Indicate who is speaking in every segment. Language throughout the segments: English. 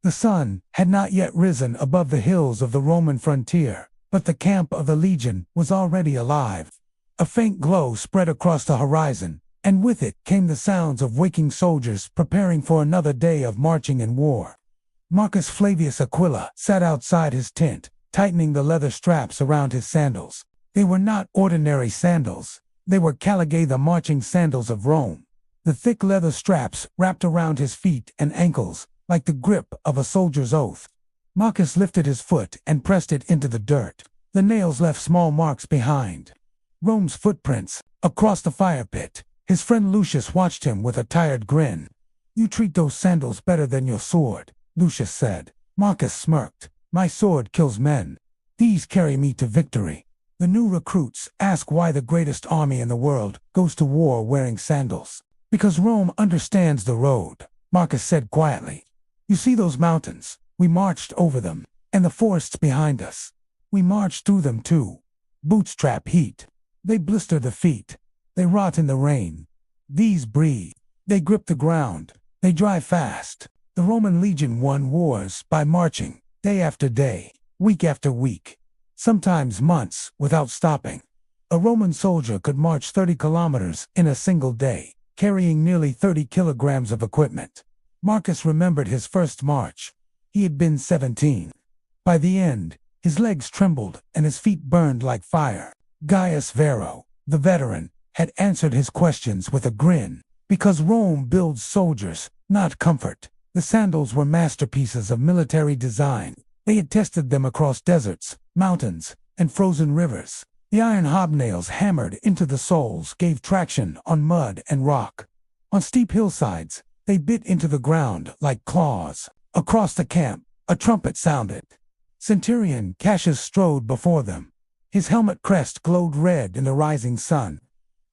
Speaker 1: The sun had not yet risen above the hills of the Roman frontier, but the camp of the legion was already alive. A faint glow spread across the horizon, and with it came the sounds of waking soldiers preparing for another day of marching and war. Marcus Flavius Aquila sat outside his tent, tightening the leather straps around his sandals. They were not ordinary sandals. They were Caligae, the marching sandals of Rome. The thick leather straps wrapped around his feet and ankles, like the grip of a soldier's oath. Marcus lifted his foot and pressed it into the dirt. The nails left small marks behind. Rome's footprints, across the fire pit. His friend Lucius watched him with a tired grin. "You treat those sandals better than your sword," Lucius said. Marcus smirked. "My sword kills men. These carry me to victory." The new recruits ask why the greatest army in the world goes to war wearing sandals. "Because Rome understands the road," Marcus said quietly. "You see those mountains? We marched over them. And the forests behind us. We marched through them too. Boots trap heat. They blister the feet. They rot in the rain. These breathe. They grip the ground. They drive fast." The Roman legion won wars by marching, day after day, week after week, sometimes months without stopping. A Roman soldier could march 30 kilometers in a single day, carrying nearly 30 kilograms of equipment. Marcus remembered his first march. He had been 17. By the end, his legs trembled and his feet burned like fire. Gaius Vero, the veteran, had answered his questions with a grin. Because Rome builds soldiers, not comfort. The sandals were masterpieces of military design. They had tested them across deserts, mountains, and frozen rivers. The iron hobnails hammered into the soles gave traction on mud and rock. On steep hillsides, they bit into the ground like claws. Across the camp, a trumpet sounded. Centurion Cassius strode before them. His helmet crest glowed red in the rising sun.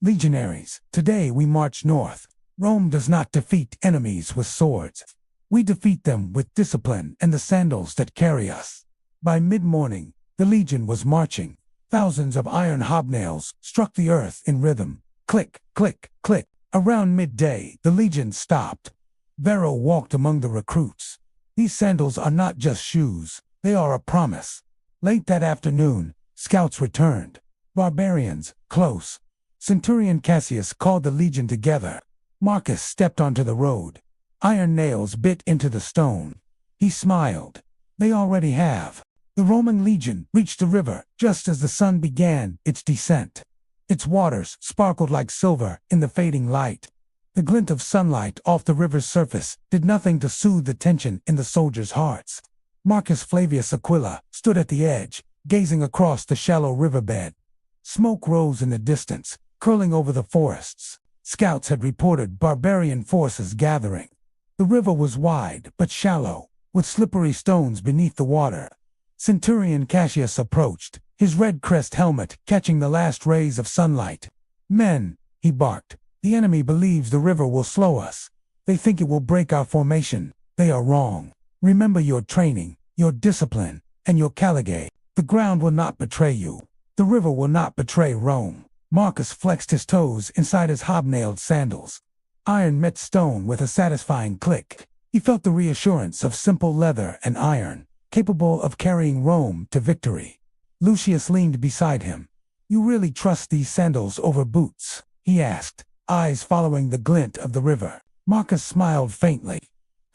Speaker 1: "Legionaries, today we march north. Rome does not defeat enemies with swords. We defeat them with discipline and the sandals that carry us." By mid-morning, the legion was marching. Thousands of iron hobnails struck the earth in rhythm. Click, click, click. Around midday, the legion stopped. Vero walked among the recruits. "These sandals are not just shoes. They are a promise." Late that afternoon, scouts returned. Barbarians, close. Centurion Cassius called the legion together. Marcus stepped onto the road. Iron nails bit into the stone. He smiled. "They already have." The Roman legion reached the river just as the sun began its descent. Its waters sparkled like silver in the fading light. The glint of sunlight off the river's surface did nothing to soothe the tension in the soldiers' hearts. Marcus Flavius Aquila stood at the edge, gazing across the shallow riverbed. Smoke rose in the distance, curling over the forests. Scouts had reported barbarian forces gathering. The river was wide but shallow, with slippery stones beneath the water. Centurion Cassius approached, his red crest helmet catching the last rays of sunlight. "Men," he barked, "the enemy believes the river will slow us. They think it will break our formation. They are wrong. Remember your training, your discipline, and your Caligae. The ground will not betray you. The river will not betray Rome." Marcus flexed his toes inside his hobnailed sandals. Iron met stone with a satisfying click. He felt the reassurance of simple leather and iron, capable of carrying Rome to victory. Lucius leaned beside him. "You really trust these sandals over boots?" he asked, eyes following the glint of the river. Marcus smiled faintly.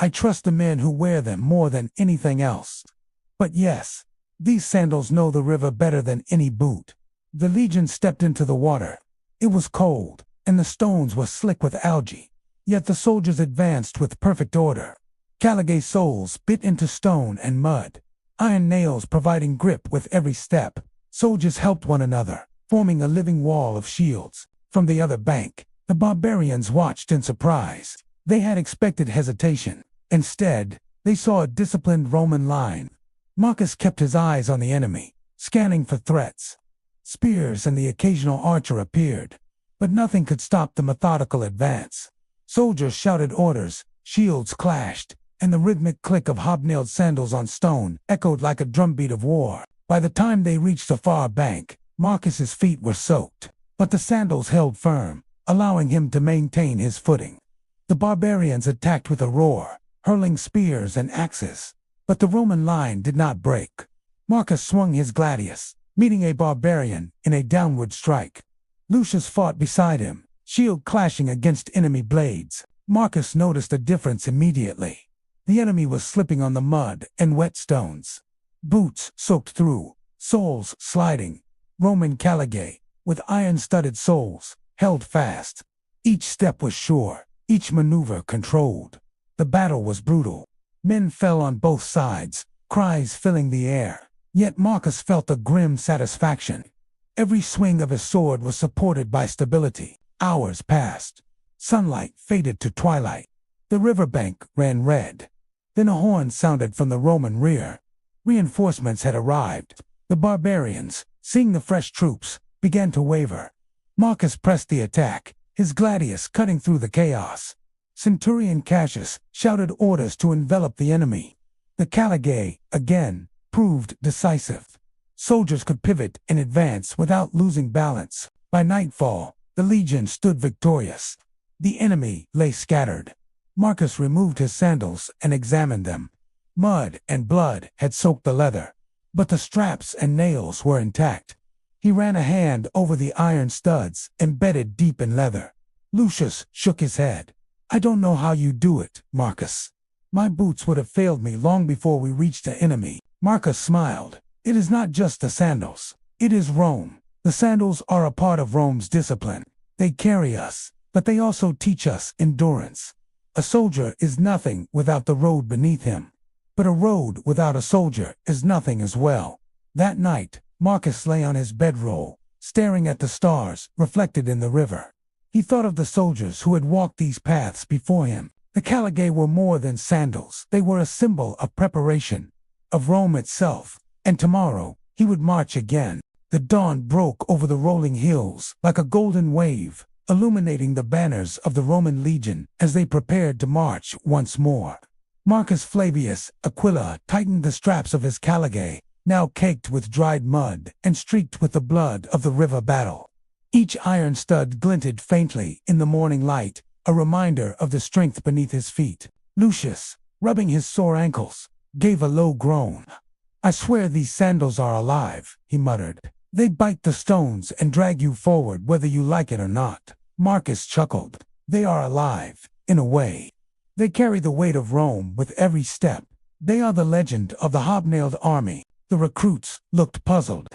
Speaker 1: "I trust the men who wear them more than anything else. But yes, these sandals know the river better than any boot." The legion stepped into the water. It was cold, and the stones were slick with algae. Yet the soldiers advanced with perfect order. Caligae soles bit into stone and mud, iron nails providing grip with every step. Soldiers helped one another, forming a living wall of shields. From the other bank, the barbarians watched in surprise. They had expected hesitation. Instead, they saw a disciplined Roman line. Marcus kept his eyes on the enemy, scanning for threats. Spears and the occasional archer appeared, but nothing could stop the methodical advance. Soldiers shouted orders, shields clashed, and the rhythmic click of hobnailed sandals on stone echoed like a drumbeat of war. By the time they reached the far bank, Marcus's feet were soaked, but the sandals held firm, allowing him to maintain his footing. The barbarians attacked with a roar, hurling spears and axes. But the Roman line did not break. Marcus swung his gladius, meeting a barbarian in a downward strike. Lucius fought beside him, shield clashing against enemy blades. Marcus noticed a difference immediately. The enemy was slipping on the mud and wet stones. Boots soaked through, soles sliding. Roman Caligae, with iron-studded soles, held fast. Each step was sure, each maneuver controlled. The battle was brutal. Men fell on both sides, cries filling the air. Yet Marcus felt a grim satisfaction. Every swing of his sword was supported by stability. Hours passed. Sunlight faded to twilight. The riverbank ran red. Then a horn sounded from the Roman rear. Reinforcements had arrived. The barbarians, seeing the fresh troops, began to waver. Marcus pressed the attack, his gladius cutting through the chaos. Centurion Cassius shouted orders to envelop the enemy. The Caligae, again, proved decisive. Soldiers could pivot and advance without losing balance. By nightfall, the legion stood victorious. The enemy lay scattered. Marcus removed his sandals and examined them. Mud and blood had soaked the leather, but the straps and nails were intact. He ran a hand over the iron studs embedded deep in leather. Lucius shook his head. "I don't know how you do it, Marcus. My boots would have failed me long before we reached the enemy." Marcus smiled. "It is not just the sandals. It is Rome. The sandals are a part of Rome's discipline. They carry us, but they also teach us endurance. A soldier is nothing without the road beneath him. But a road without a soldier is nothing as well." That night, Marcus lay on his bedroll, staring at the stars reflected in the river. He thought of the soldiers who had walked these paths before him. The Caligae were more than sandals. They were a symbol of preparation, of Rome itself. And tomorrow, he would march again. The dawn broke over the rolling hills like a golden wave, illuminating the banners of the Roman legion as they prepared to march once more. Marcus Flavius Aquila tightened the straps of his Caligae, now caked with dried mud and streaked with the blood of the river battle. Each iron stud glinted faintly in the morning light, a reminder of the strength beneath his feet. Lucius, rubbing his sore ankles, gave a low groan. "I swear these sandals are alive," he muttered. "They bite the stones and drag you forward whether you like it or not." Marcus chuckled. "They are alive, in a way. They carry the weight of Rome with every step. They are the legend of the hobnailed army." The recruits looked puzzled.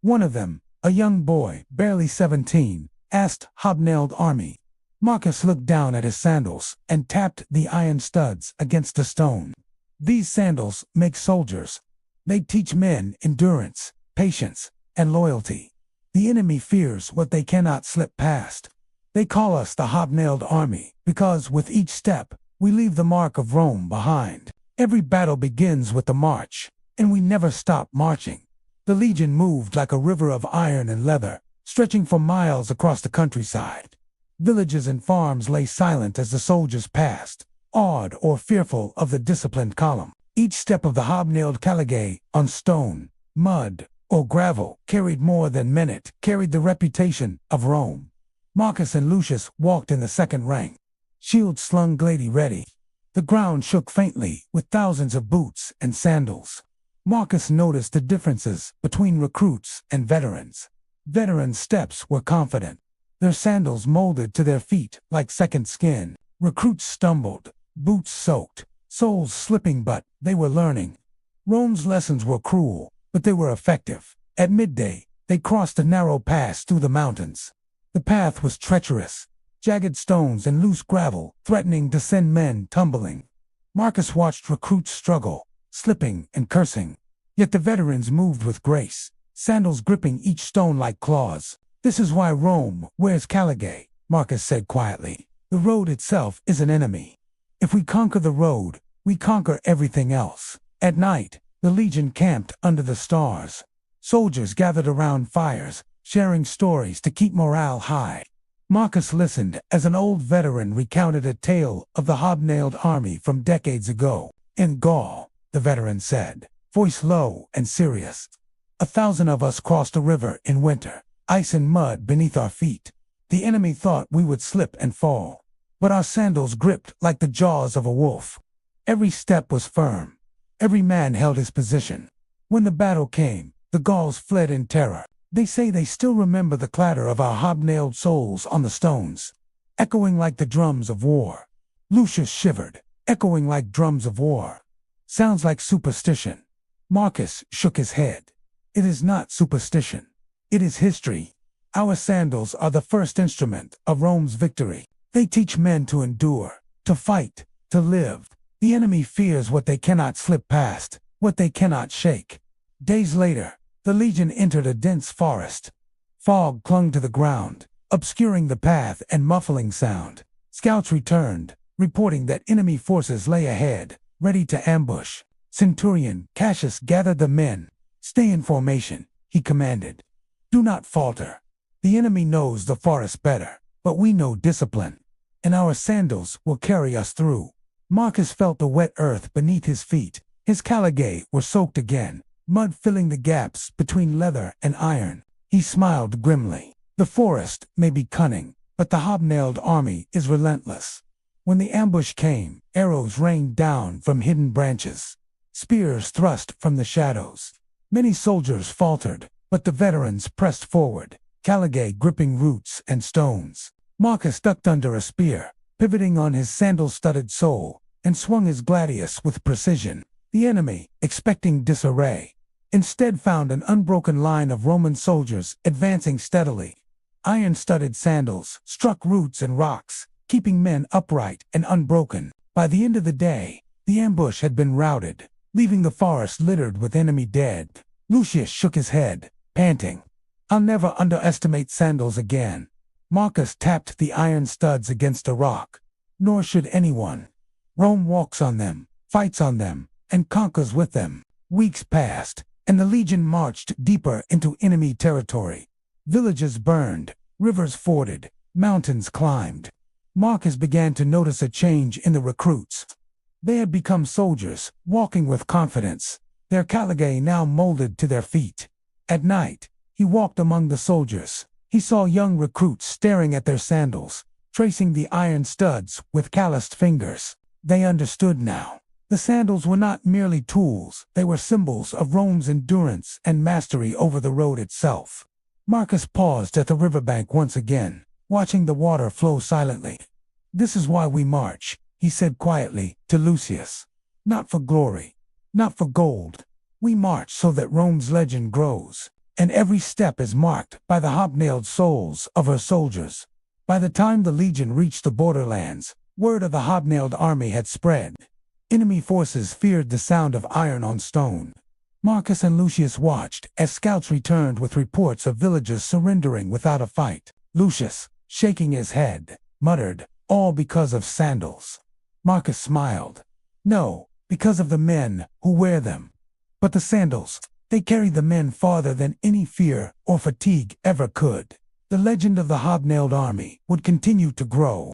Speaker 1: One of them, a young boy, barely 17, asked, "Hobnailed army?" Marcus looked down at his sandals and tapped the iron studs against the stone. "These sandals make soldiers. They teach men endurance, patience, and loyalty. The enemy fears what they cannot slip past. They call us the hobnailed army because with each step, we leave the mark of Rome behind. Every battle begins with the march, and we never stop marching." The legion moved like a river of iron and leather, stretching for miles across the countryside. Villages and farms lay silent as the soldiers passed, awed or fearful of the disciplined column. Each step of the hobnailed Caligae on stone, mud, or gravel carried more than meant, carried the reputation of Rome. Marcus and Lucius walked in the second rank, shields slung glady ready. The ground shook faintly with thousands of boots and sandals. Marcus noticed the differences between recruits and veterans. Veterans' steps were confident, their sandals molded to their feet like second skin. Recruits stumbled, boots soaked, soles slipping, but they were learning. Rome's lessons were cruel, but they were effective. At midday, they crossed a narrow pass through the mountains. The path was treacherous, jagged stones and loose gravel threatening to send men tumbling. Marcus watched recruits struggle, slipping and cursing. Yet the veterans moved with grace, sandals gripping each stone like claws. "This is why Rome wears Caligae," Marcus said quietly. "The road itself is an enemy. If we conquer the road, we conquer everything else." At night, the legion camped under the stars. Soldiers gathered around fires, sharing stories to keep morale high. Marcus listened as an old veteran recounted a tale of the hobnailed army from decades ago. "In Gaul," the veteran said, voice low and serious, 1,000 of us crossed a river in winter, ice and mud beneath our feet. The enemy thought we would slip and fall, but our sandals gripped like the jaws of a wolf. Every step was firm. Every man held his position. When the battle came, the Gauls fled in terror. They say they still remember the clatter of our hobnailed soles on the stones, echoing like the drums of war. Lucius shivered. Echoing like drums of war. Sounds like superstition. Marcus shook his head. It is not superstition. It is history. Our sandals are the first instrument of Rome's victory. They teach men to endure, to fight, to live. The enemy fears what they cannot slip past, what they cannot shake. Days later, the legion entered a dense forest. Fog clung to the ground, obscuring the path and muffling sound. Scouts returned, reporting that enemy forces lay ahead, ready to ambush. Centurion Cassius gathered the men. "Stay in formation," he commanded. "Do not falter. The enemy knows the forest better, but we know discipline, and our sandals will carry us through." Marcus felt the wet earth beneath his feet. His Caligae were soaked again, mud filling the gaps between leather and iron. He smiled grimly. The forest may be cunning, but the hobnailed army is relentless. When the ambush came, arrows rained down from hidden branches. Spears thrust from the shadows. Many soldiers faltered, but the veterans pressed forward, Caligae gripping roots and stones. Marcus ducked under a spear, pivoting on his sandal-studded sole, and swung his gladius with precision. The enemy, expecting disarray, instead found an unbroken line of Roman soldiers advancing steadily. Iron-studded sandals struck roots and rocks, keeping men upright and unbroken. By the end of the day, the ambush had been routed, leaving the forest littered with enemy dead. Lucius shook his head, panting. "I'll never underestimate sandals again." Marcus tapped the iron studs against a rock. "Nor should anyone. Rome walks on them, fights on them, and conquers with them." Weeks passed, and the legion marched deeper into enemy territory. Villages burned, rivers forded, mountains climbed. Marcus began to notice a change in the recruits. They had become soldiers, walking with confidence, their Caligae now molded to their feet. At night, he walked among the soldiers. He saw young recruits staring at their sandals, tracing the iron studs with calloused fingers. They understood now. The sandals were not merely tools, they were symbols of Rome's endurance and mastery over the road itself. Marcus paused at the riverbank once again, watching the water flow silently. "This is why we march," he said quietly to Lucius. "Not for glory, not for gold. We march so that Rome's legend grows, and every step is marked by the hobnailed souls of her soldiers." By the time the legion reached the borderlands, word of the hobnailed army had spread. Enemy forces feared the sound of iron on stone. Marcus and Lucius watched as scouts returned with reports of villages surrendering without a fight. Lucius, shaking his head, muttered, "All because of sandals." Marcus smiled. "No, because of the men who wear them. But the sandals, they carry the men farther than any fear or fatigue ever could." The legend of the hobnailed army would continue to grow.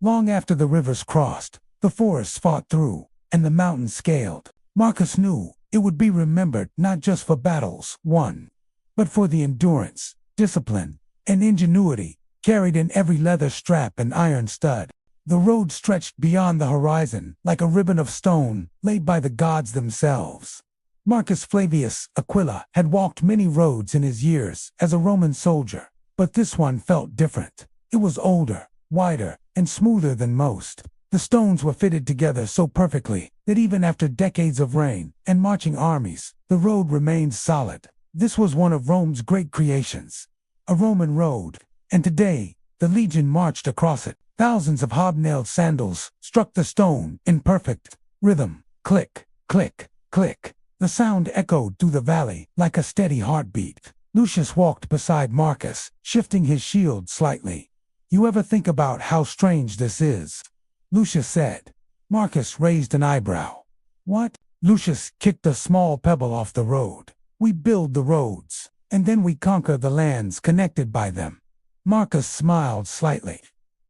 Speaker 1: Long after the rivers crossed, the forests fought through, and the mountains scaled, Marcus knew it would be remembered not just for battles won, but for the endurance, discipline, and ingenuity carried in every leather strap and iron stud. The road stretched beyond the horizon like a ribbon of stone laid by the gods themselves. Marcus Flavius Aquila had walked many roads in his years as a Roman soldier, but this one felt different. It was older, wider, and smoother than most. The stones were fitted together so perfectly that even after decades of rain and marching armies, the road remained solid. This was one of Rome's great creations, a Roman road, and today, the legion marched across it. Thousands of hobnailed sandals struck the stone in perfect rhythm. Click, click, click. The sound echoed through the valley like a steady heartbeat. Lucius walked beside Marcus, shifting his shield slightly. "You ever think about how strange this is?" Lucius said. Marcus raised an eyebrow. "What?" Lucius kicked a small pebble off the road. "We build the roads, and then we conquer the lands connected by them." Marcus smiled slightly.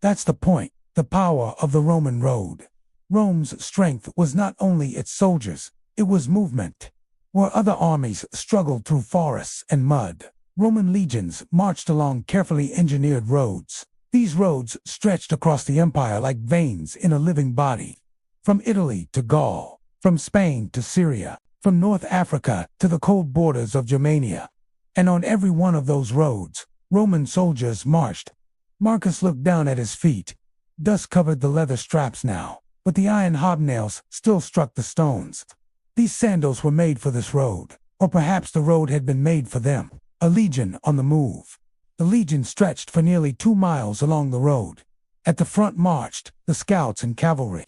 Speaker 1: "That's the point, the power of the Roman road." Rome's strength was not only its soldiers, it was movement. Where other armies struggled through forests and mud, Roman legions marched along carefully engineered roads. These roads stretched across the empire like veins in a living body. from Italy to Gaul, from Spain to Syria, from North Africa to the cold borders of Germania. And on every one of those roads, Roman soldiers marched. Marcus looked down at his feet. Dust covered the leather straps now, but the iron hobnails still struck the stones. These sandals were made for this road, or perhaps the road had been made for them. A legion on the move. The legion stretched for nearly 2 miles along the road. At the front marched the scouts and cavalry.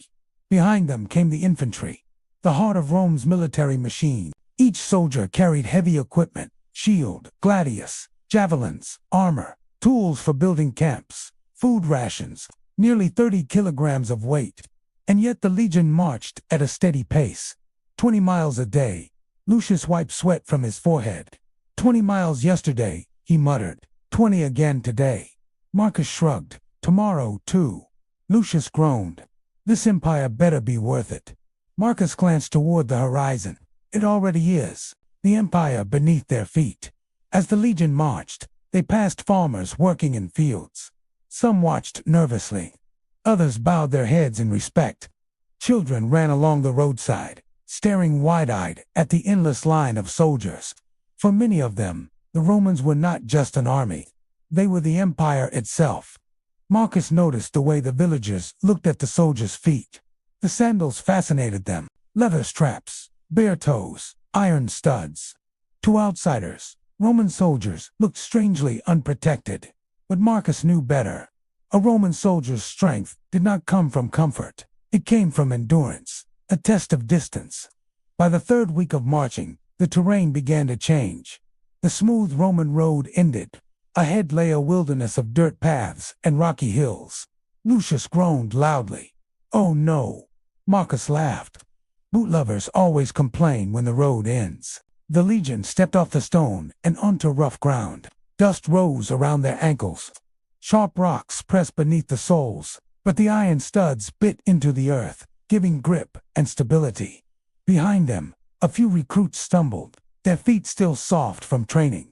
Speaker 1: Behind them came the infantry, the heart of Rome's military machine. Each soldier carried heavy equipment: shield, gladius, javelins, armor, tools for building camps, food rations, nearly 30 kilograms of weight. And yet the legion marched at a steady pace. 20 miles a day. Lucius wiped sweat from his forehead. 20 miles yesterday, he muttered. 20 again today. Marcus shrugged. Tomorrow, too. Lucius groaned. This empire better be worth it. Marcus glanced toward the horizon. It already is. The empire beneath their feet. As the legion marched, they passed farmers working in fields. Some watched nervously. Others bowed their heads in respect. Children ran along the roadside, staring wide-eyed at the endless line of soldiers. For many of them, the Romans were not just an army. They were the empire itself. Marcus noticed the way the villagers looked at the soldiers' feet. The sandals fascinated them. Leather straps, bare toes, iron studs. To outsiders, Roman soldiers looked strangely unprotected. But Marcus knew better. A Roman soldier's strength did not come from comfort. It came from endurance, a test of distance. By the 3rd week of marching, the terrain began to change. The smooth Roman road ended. Ahead lay a wilderness of dirt paths and rocky hills. Lucius groaned loudly. "Oh no!" Marcus laughed. Boot lovers always complain when the road ends. The legion stepped off the stone and onto rough ground. Dust rose around their ankles. Sharp rocks pressed beneath the soles, but the iron studs bit into the earth, giving grip and stability. Behind them, a few recruits stumbled, their feet still soft from training.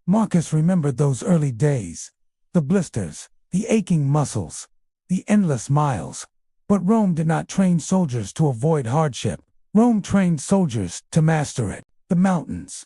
Speaker 1: Marcus remembered those early days. The blisters, the aching muscles, the endless miles. But Rome did not train soldiers to avoid hardship. Rome trained soldiers to master it. The mountains.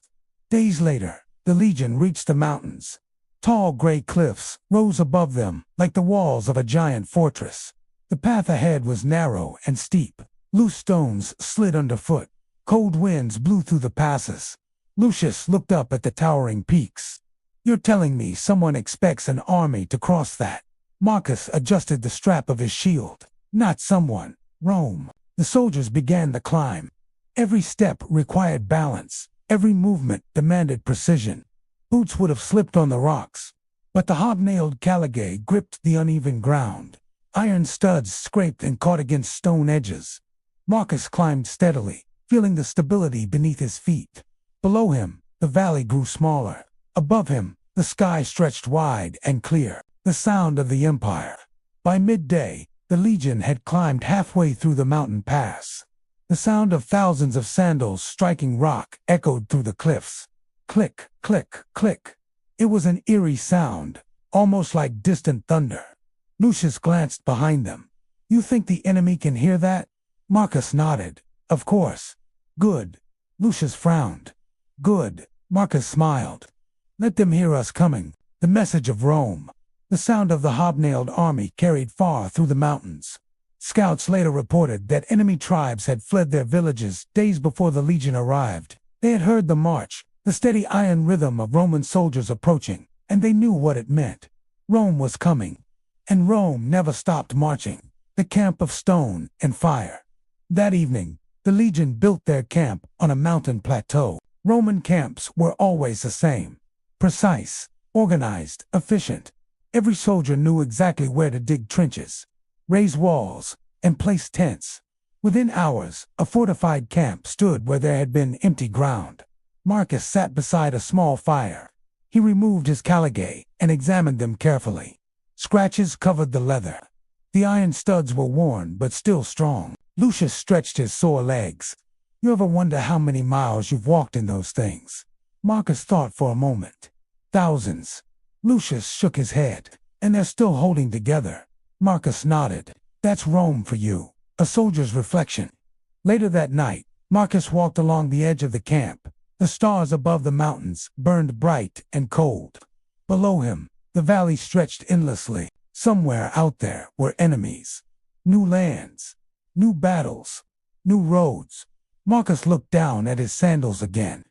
Speaker 1: Days later, the legion reached the mountains. Tall gray cliffs rose above them like the walls of a giant fortress. The path ahead was narrow and steep. Loose stones slid underfoot. Cold winds blew through the passes. Lucius looked up at the towering peaks. "You're telling me someone expects an army to cross that?" Marcus adjusted the strap of his shield. "Not someone. Rome." The soldiers began the climb. Every step required balance. Every movement demanded precision. Boots would have slipped on the rocks, but the hobnailed Caligae gripped the uneven ground. Iron studs scraped and caught against stone edges. Marcus climbed steadily, feeling the stability beneath his feet. Below him, the valley grew smaller. Above him, the sky stretched wide and clear. The sound of the empire. By midday, the legion had climbed halfway through the mountain pass. The sound of thousands of sandals striking rock echoed through the cliffs. Click, click, click. It was an eerie sound, almost like distant thunder. Lucius glanced behind them. "You think the enemy can hear that?" Marcus nodded. "Of course." "Good." Lucius frowned. "Good." Marcus smiled. "Let them hear us coming. The message of Rome." The sound of the hobnailed army carried far through the mountains. Scouts later reported that enemy tribes had fled their villages days before the legion arrived. They had heard the march, the steady iron rhythm of Roman soldiers approaching, and they knew what it meant. Rome was coming. And Rome never stopped marching. The camp of stone and fire. That evening, the legion built their camp on a mountain plateau. Roman camps were always the same. Precise, organized, efficient. Every soldier knew exactly where to dig trenches, raise walls, and place tents. Within hours, a fortified camp stood where there had been empty ground. Marcus sat beside a small fire. He removed his Caligae and examined them carefully. Scratches covered the leather. The iron studs were worn but still strong. Lucius stretched his sore legs. "You ever wonder how many miles you've walked in those things?" Marcus thought for a moment. "Thousands." Lucius shook his head. "And they're still holding together." Marcus nodded. "That's Rome for you. A soldier's reflection. Later that night, Marcus walked along the edge of the camp. The stars above the mountains burned bright and cold. Below him, the valley stretched endlessly. Somewhere out there were enemies. New lands. New battles. New roads. Marcus looked down at his sandals again.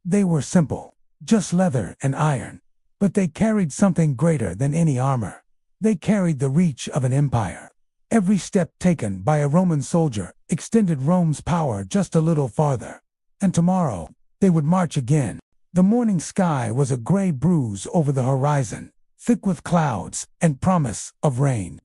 Speaker 1: They were simple, just leather and iron. But they carried something greater than any armor. They carried the reach of an empire. Every step taken by a Roman soldier extended Rome's power just a little farther. And tomorrow, they would march again. The morning sky was a gray bruise over the horizon, thick with clouds and promise of rain.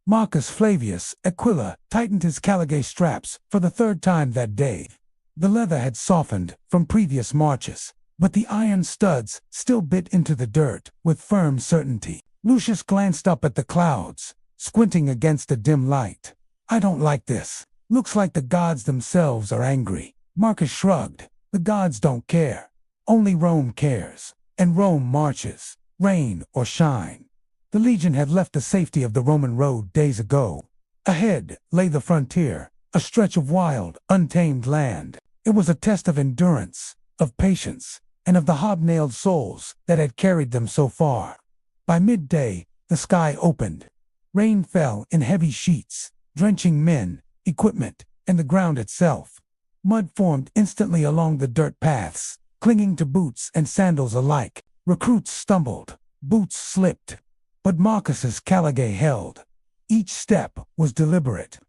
Speaker 1: Marcus Flavius Aquila tightened his Caligae straps for the third time that day. The leather had softened from previous marches, but the iron studs still bit into the dirt with firm certainty. Lucius glanced up at the clouds, squinting against the dim light. "I don't like this. Looks like the gods themselves are angry." Marcus shrugged. "The gods don't care. Only Rome cares. And Rome marches, rain or shine." The legion had left the safety of the Roman road days ago. Ahead lay the frontier, a stretch of wild, untamed land. It was a test of endurance, of patience, and of the hobnailed souls that had carried them so far. By midday, the sky opened. Rain fell in heavy sheets, drenching men, equipment, and the ground itself. Mud formed instantly along the dirt paths, clinging to boots and sandals alike. Recruits stumbled, boots slipped. But Marcus's Caligae held. Each step was deliberate.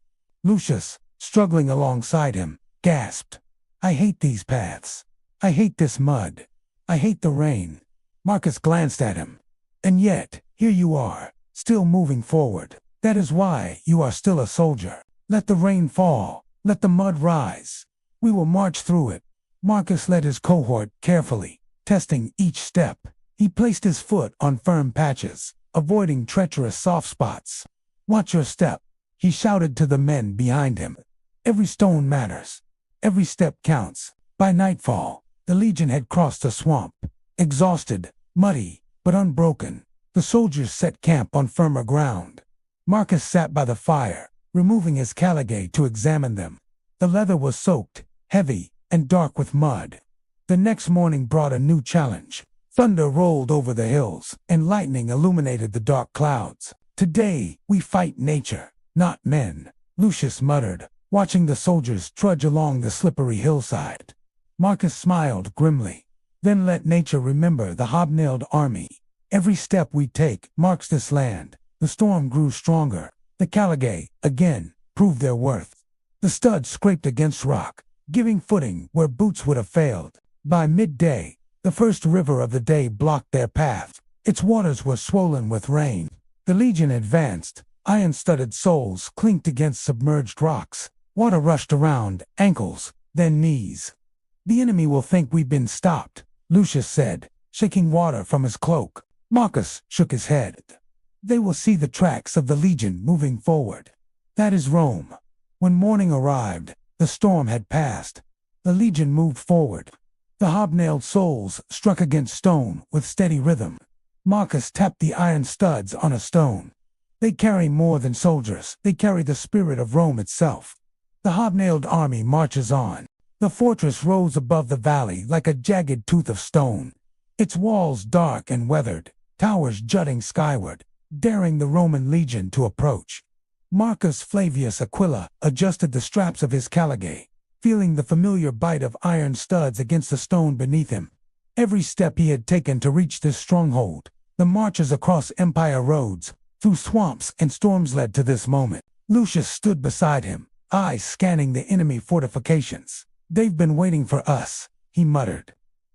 Speaker 1: Lucius, struggling alongside him, gasped, "I hate these paths. I hate this mud. I hate the rain." Marcus glanced at him. "And yet, here you are, still moving forward. That is why you are still a soldier. Let the rain fall. Let the mud rise. We will march through it." Marcus led his cohort carefully, testing each step. He placed his foot on firm patches, avoiding treacherous soft spots. "Watch your step," he shouted to the men behind him. "Every stone matters. Every step counts." By nightfall, the legion had crossed a swamp. Exhausted, muddy, but unbroken, the soldiers set camp on firmer ground. Marcus sat by the fire, removing his Caligae to examine them. The leather was soaked, heavy, and dark with mud. The next morning brought a new challenge. Thunder rolled over the hills, and lightning illuminated the dark clouds. "Today, we fight nature, not men," Lucius muttered, watching the soldiers trudge along the slippery hillside. Marcus smiled grimly. "Then let nature remember the hobnailed army. Every step we take marks this land." The storm grew stronger. The Caligae, again, proved their worth. The studs scraped against rock, giving footing where boots would have failed. By midday, the first river of the day blocked their path. Its waters were swollen with rain. The legion advanced. Iron-studded soles clinked against submerged rocks. Water rushed around ankles, then knees. "The enemy will think we've been stopped," Lucius said, shaking water from his cloak. Marcus shook his head. "They will see the tracks of the legion moving forward. That is Rome." When morning arrived, the storm had passed. The legion moved forward. The hobnailed soles struck against stone with steady rhythm. Marcus tapped the iron studs on a stone. "They carry more than soldiers. They carry the spirit of Rome itself." The hobnailed army marches on. The fortress rose above the valley like a jagged tooth of stone. Its walls dark and weathered, towers jutting skyward, daring the Roman legion to approach. Marcus Flavius Aquila adjusted the straps of his Caligae, feeling the familiar bite of iron studs against the stone beneath him. Every step he had taken to reach this stronghold, the marches across empire roads, through swamps and storms led to this moment. Lucius stood beside him, eyes scanning the enemy fortifications. "They've been waiting for us," he muttered.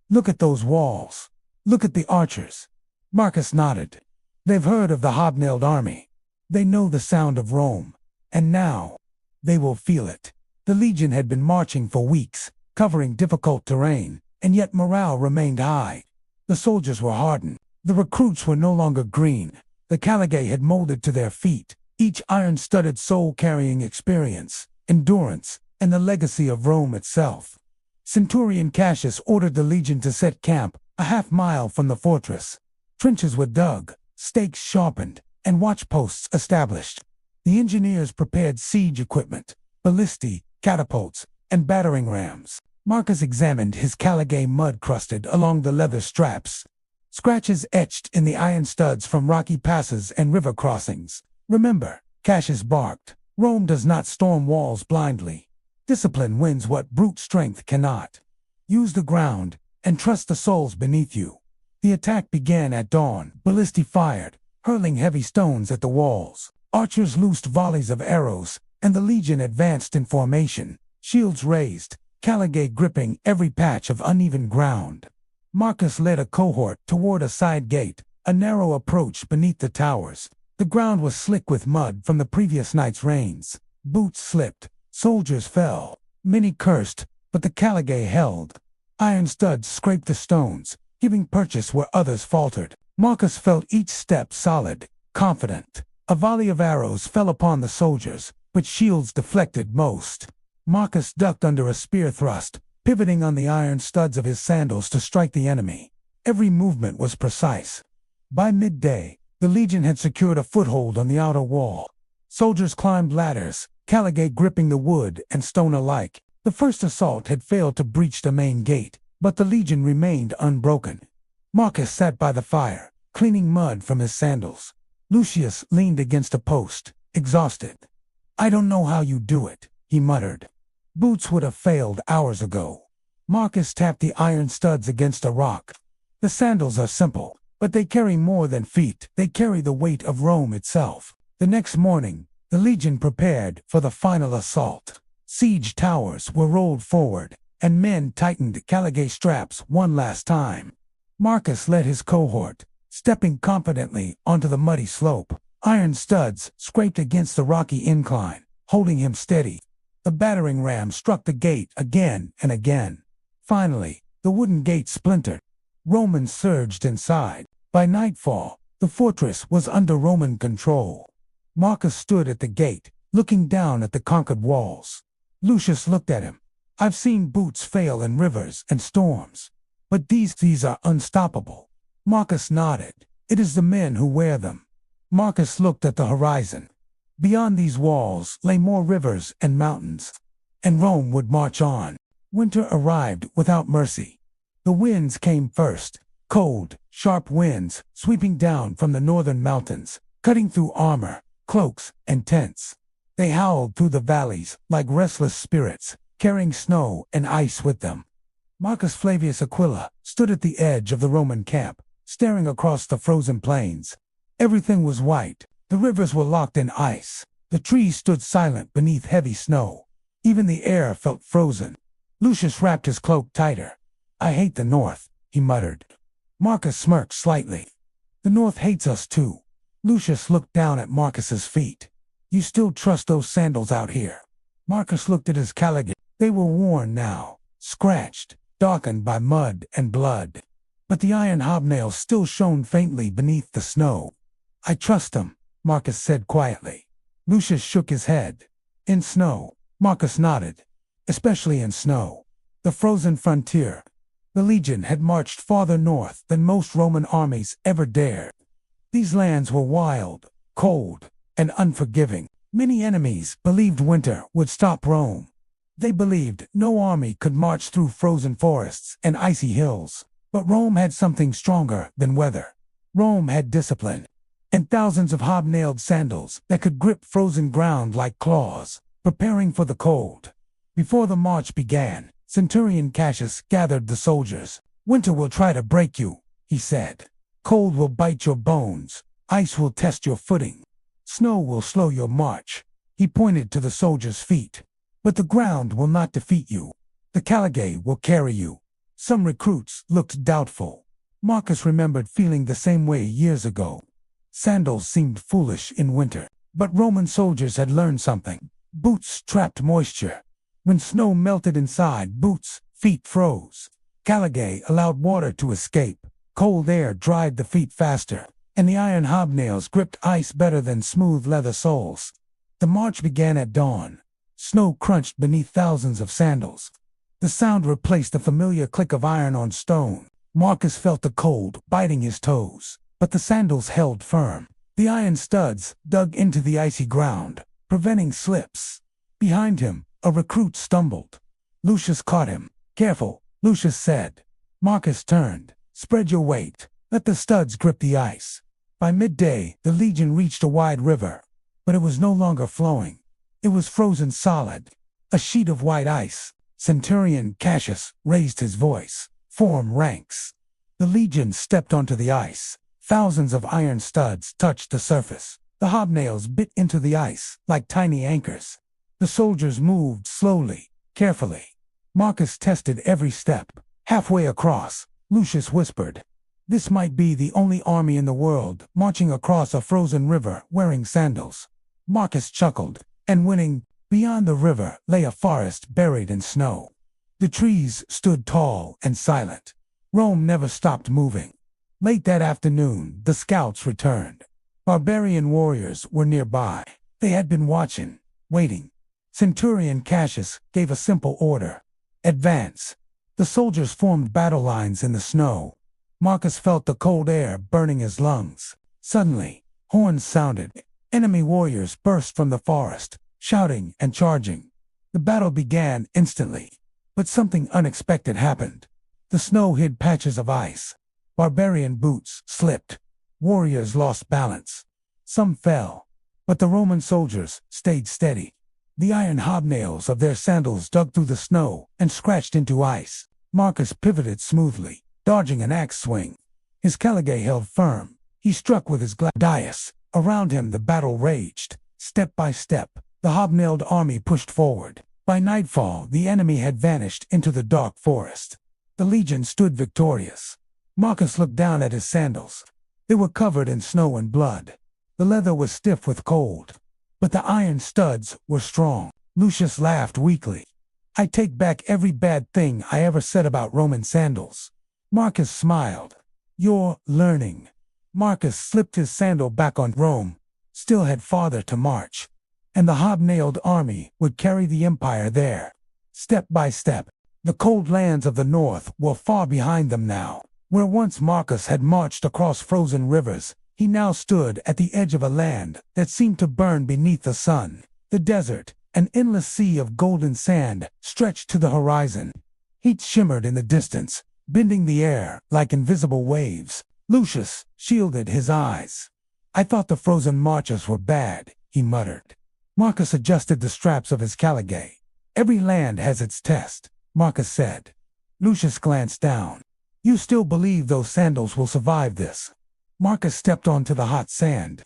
Speaker 1: "Look at those walls. Look at the archers." Marcus nodded. "They've heard of the hobnailed army. They know the sound of Rome. And now, they will feel it." The legion had been marching for weeks, covering difficult terrain, and yet morale remained high. The soldiers were hardened. The recruits were no longer green. The Caligae had molded to their feet, each iron-studded soul carrying experience, endurance, and the legacy of Rome itself. Centurion Cassius ordered the legion to set camp a half-mile from the fortress. Trenches were dug, stakes sharpened, and watchposts established. The engineers prepared siege equipment. ballistae, catapults, and battering rams. Marcus examined his Caligae mud-crusted along the leather straps, scratches etched in the iron studs from rocky passes and river crossings. Remember, Cassius barked, Rome does not storm walls blindly. Discipline wins what brute strength cannot. Use the ground, and trust the souls beneath you. The attack began at dawn. Ballistae fired, hurling heavy stones at the walls. Archers loosed volleys of arrows, and the legion advanced in formation, shields raised, Caligae gripping every patch of uneven ground. Marcus led a cohort toward a side gate, a narrow approach beneath the towers. The ground was slick with mud from the previous night's rains. Boots slipped, soldiers fell. Many cursed, but the Caligae held. Iron studs scraped the stones, giving purchase where others faltered. Marcus felt each step solid, confident. A volley of arrows fell upon the soldiers, but shields deflected most. Marcus ducked under a spear thrust, pivoting on the iron studs of his sandals to strike the enemy. Every movement was precise. By midday, the legion had secured a foothold on the outer wall. Soldiers climbed ladders, Caligae gripping the wood and stone alike. The first assault had failed to breach the main gate, but the legion remained unbroken. Marcus sat by the fire, cleaning mud from his sandals. Lucius leaned against a post, exhausted. "I don't know how you do it," he muttered. "Boots would have failed hours ago." Marcus tapped the iron studs against a rock. "The sandals are simple, but they carry more than feet. They carry the weight of Rome itself." The next morning, the legion prepared for the final assault. Siege towers were rolled forward, and men tightened Caligae straps one last time. Marcus led his cohort, stepping confidently onto the muddy slope. Iron studs scraped against the rocky incline, holding him steady. The battering ram struck the gate again and again. Finally, the wooden gate splintered. Romans surged inside. By nightfall, the fortress was under Roman control. Marcus stood at the gate, looking down at the conquered walls. Lucius looked at him. "I've seen boots fail in rivers and storms, but these are unstoppable." Marcus nodded. "It is the men who wear them." Marcus looked at the horizon. Beyond these walls lay more rivers and mountains, and Rome would march on. Winter arrived without mercy. The winds came first, cold, sharp winds sweeping down from the northern mountains, cutting through armor, cloaks, and tents. They howled through the valleys like restless spirits, carrying snow and ice with them. Marcus Flavius Aquila stood at the edge of the Roman camp, staring across the frozen plains. Everything was white. The rivers were locked in ice. The trees stood silent beneath heavy snow. Even the air felt frozen. Lucius wrapped his cloak tighter. "I hate the North," he muttered. Marcus smirked slightly. "The North hates us too." Lucius looked down at Marcus's feet. "You still trust those sandals out here?" Marcus looked at his Caligae. They were worn now, scratched, darkened by mud and blood. But the iron hobnails still shone faintly beneath the snow. "I trust them," Marcus said quietly. Lucius shook his head. "In snow," Marcus nodded. "Especially in snow. The frozen frontier." The legion had marched farther north than most Roman armies ever dared. These lands were wild, cold, and unforgiving. Many enemies believed winter would stop Rome. They believed no army could march through frozen forests and icy hills. But Rome had something stronger than weather. Rome had discipline, and thousands of hobnailed sandals that could grip frozen ground like claws, preparing for the cold. Before the march began, Centurion Cassius gathered the soldiers. "Winter will try to break you," he said. "Cold will bite your bones. Ice will test your footing. Snow will slow your march." He pointed to the soldiers' feet. "But the ground will not defeat you. The Caligae will carry you." Some recruits looked doubtful. Marcus remembered feeling the same way years ago. Sandals seemed foolish in winter. But Roman soldiers had learned something. Boots trapped moisture. When snow melted inside boots, feet froze. Caligae allowed water to escape. Cold air dried the feet faster, and the iron hobnails gripped ice better than smooth leather soles. The march began at dawn. Snow crunched beneath thousands of sandals. The sound replaced the familiar click of iron on stone. Marcus felt the cold biting his toes, but the sandals held firm. The iron studs dug into the icy ground, preventing slips. Behind him, a recruit stumbled. Lucius caught him. "Careful," Lucius said. Marcus turned. "Spread your weight. Let the studs grip the ice." By midday, the legion reached a wide river, but it was no longer flowing. It was frozen solid, a sheet of white ice. Centurion Cassius raised his voice. "Form ranks." The legion stepped onto the ice. Thousands of iron studs touched the surface. The hobnails bit into the ice like tiny anchors. The soldiers moved slowly, carefully. Marcus tested every step. Halfway across, Lucius whispered, "This might be the only army in the world marching across a frozen river wearing sandals." Marcus chuckled, and winning, beyond the river lay a forest buried in snow. The trees stood tall and silent. Rome never stopped moving. Late that afternoon, the scouts returned. Barbarian warriors were nearby. They had been watching, waiting. Centurion Cassius gave a simple order: "Advance." The soldiers formed battle lines in the snow. Marcus felt the cold air burning his lungs. Suddenly, horns sounded. Enemy warriors burst from the forest, shouting and charging. The battle began instantly. But something unexpected happened. The snow hid patches of ice. Barbarian boots slipped. Warriors lost balance. Some fell. But the Roman soldiers stayed steady. The iron hobnails of their sandals dug through the snow and scratched into ice. Marcus pivoted smoothly, dodging an axe swing. His Caligae held firm. He struck with his gladius. Around him the battle raged. Step by step, the hobnailed army pushed forward. By nightfall, the enemy had vanished into the dark forest. The legion stood victorious. Marcus looked down at his sandals. They were covered in snow and blood. The leather was stiff with cold, but the iron studs were strong. Lucius laughed weakly. "I take back every bad thing I ever said about Roman sandals." Marcus smiled. "You're learning." Marcus slipped his sandal back on. Rome still had farther to march, and the hobnailed army would carry the empire there. Step by step, the cold lands of the north were far behind them now. Where once Marcus had marched across frozen rivers, he now stood at the edge of a land that seemed to burn beneath the sun. The desert, an endless sea of golden sand, stretched to the horizon. Heat shimmered in the distance, bending the air like invisible waves. Lucius shielded his eyes. "I thought the frozen marchers were bad," he muttered. Marcus adjusted the straps of his Caligae. "Every land has its test," Marcus said. Lucius glanced down. "You still believe those sandals will survive this?" Marcus stepped onto the hot sand.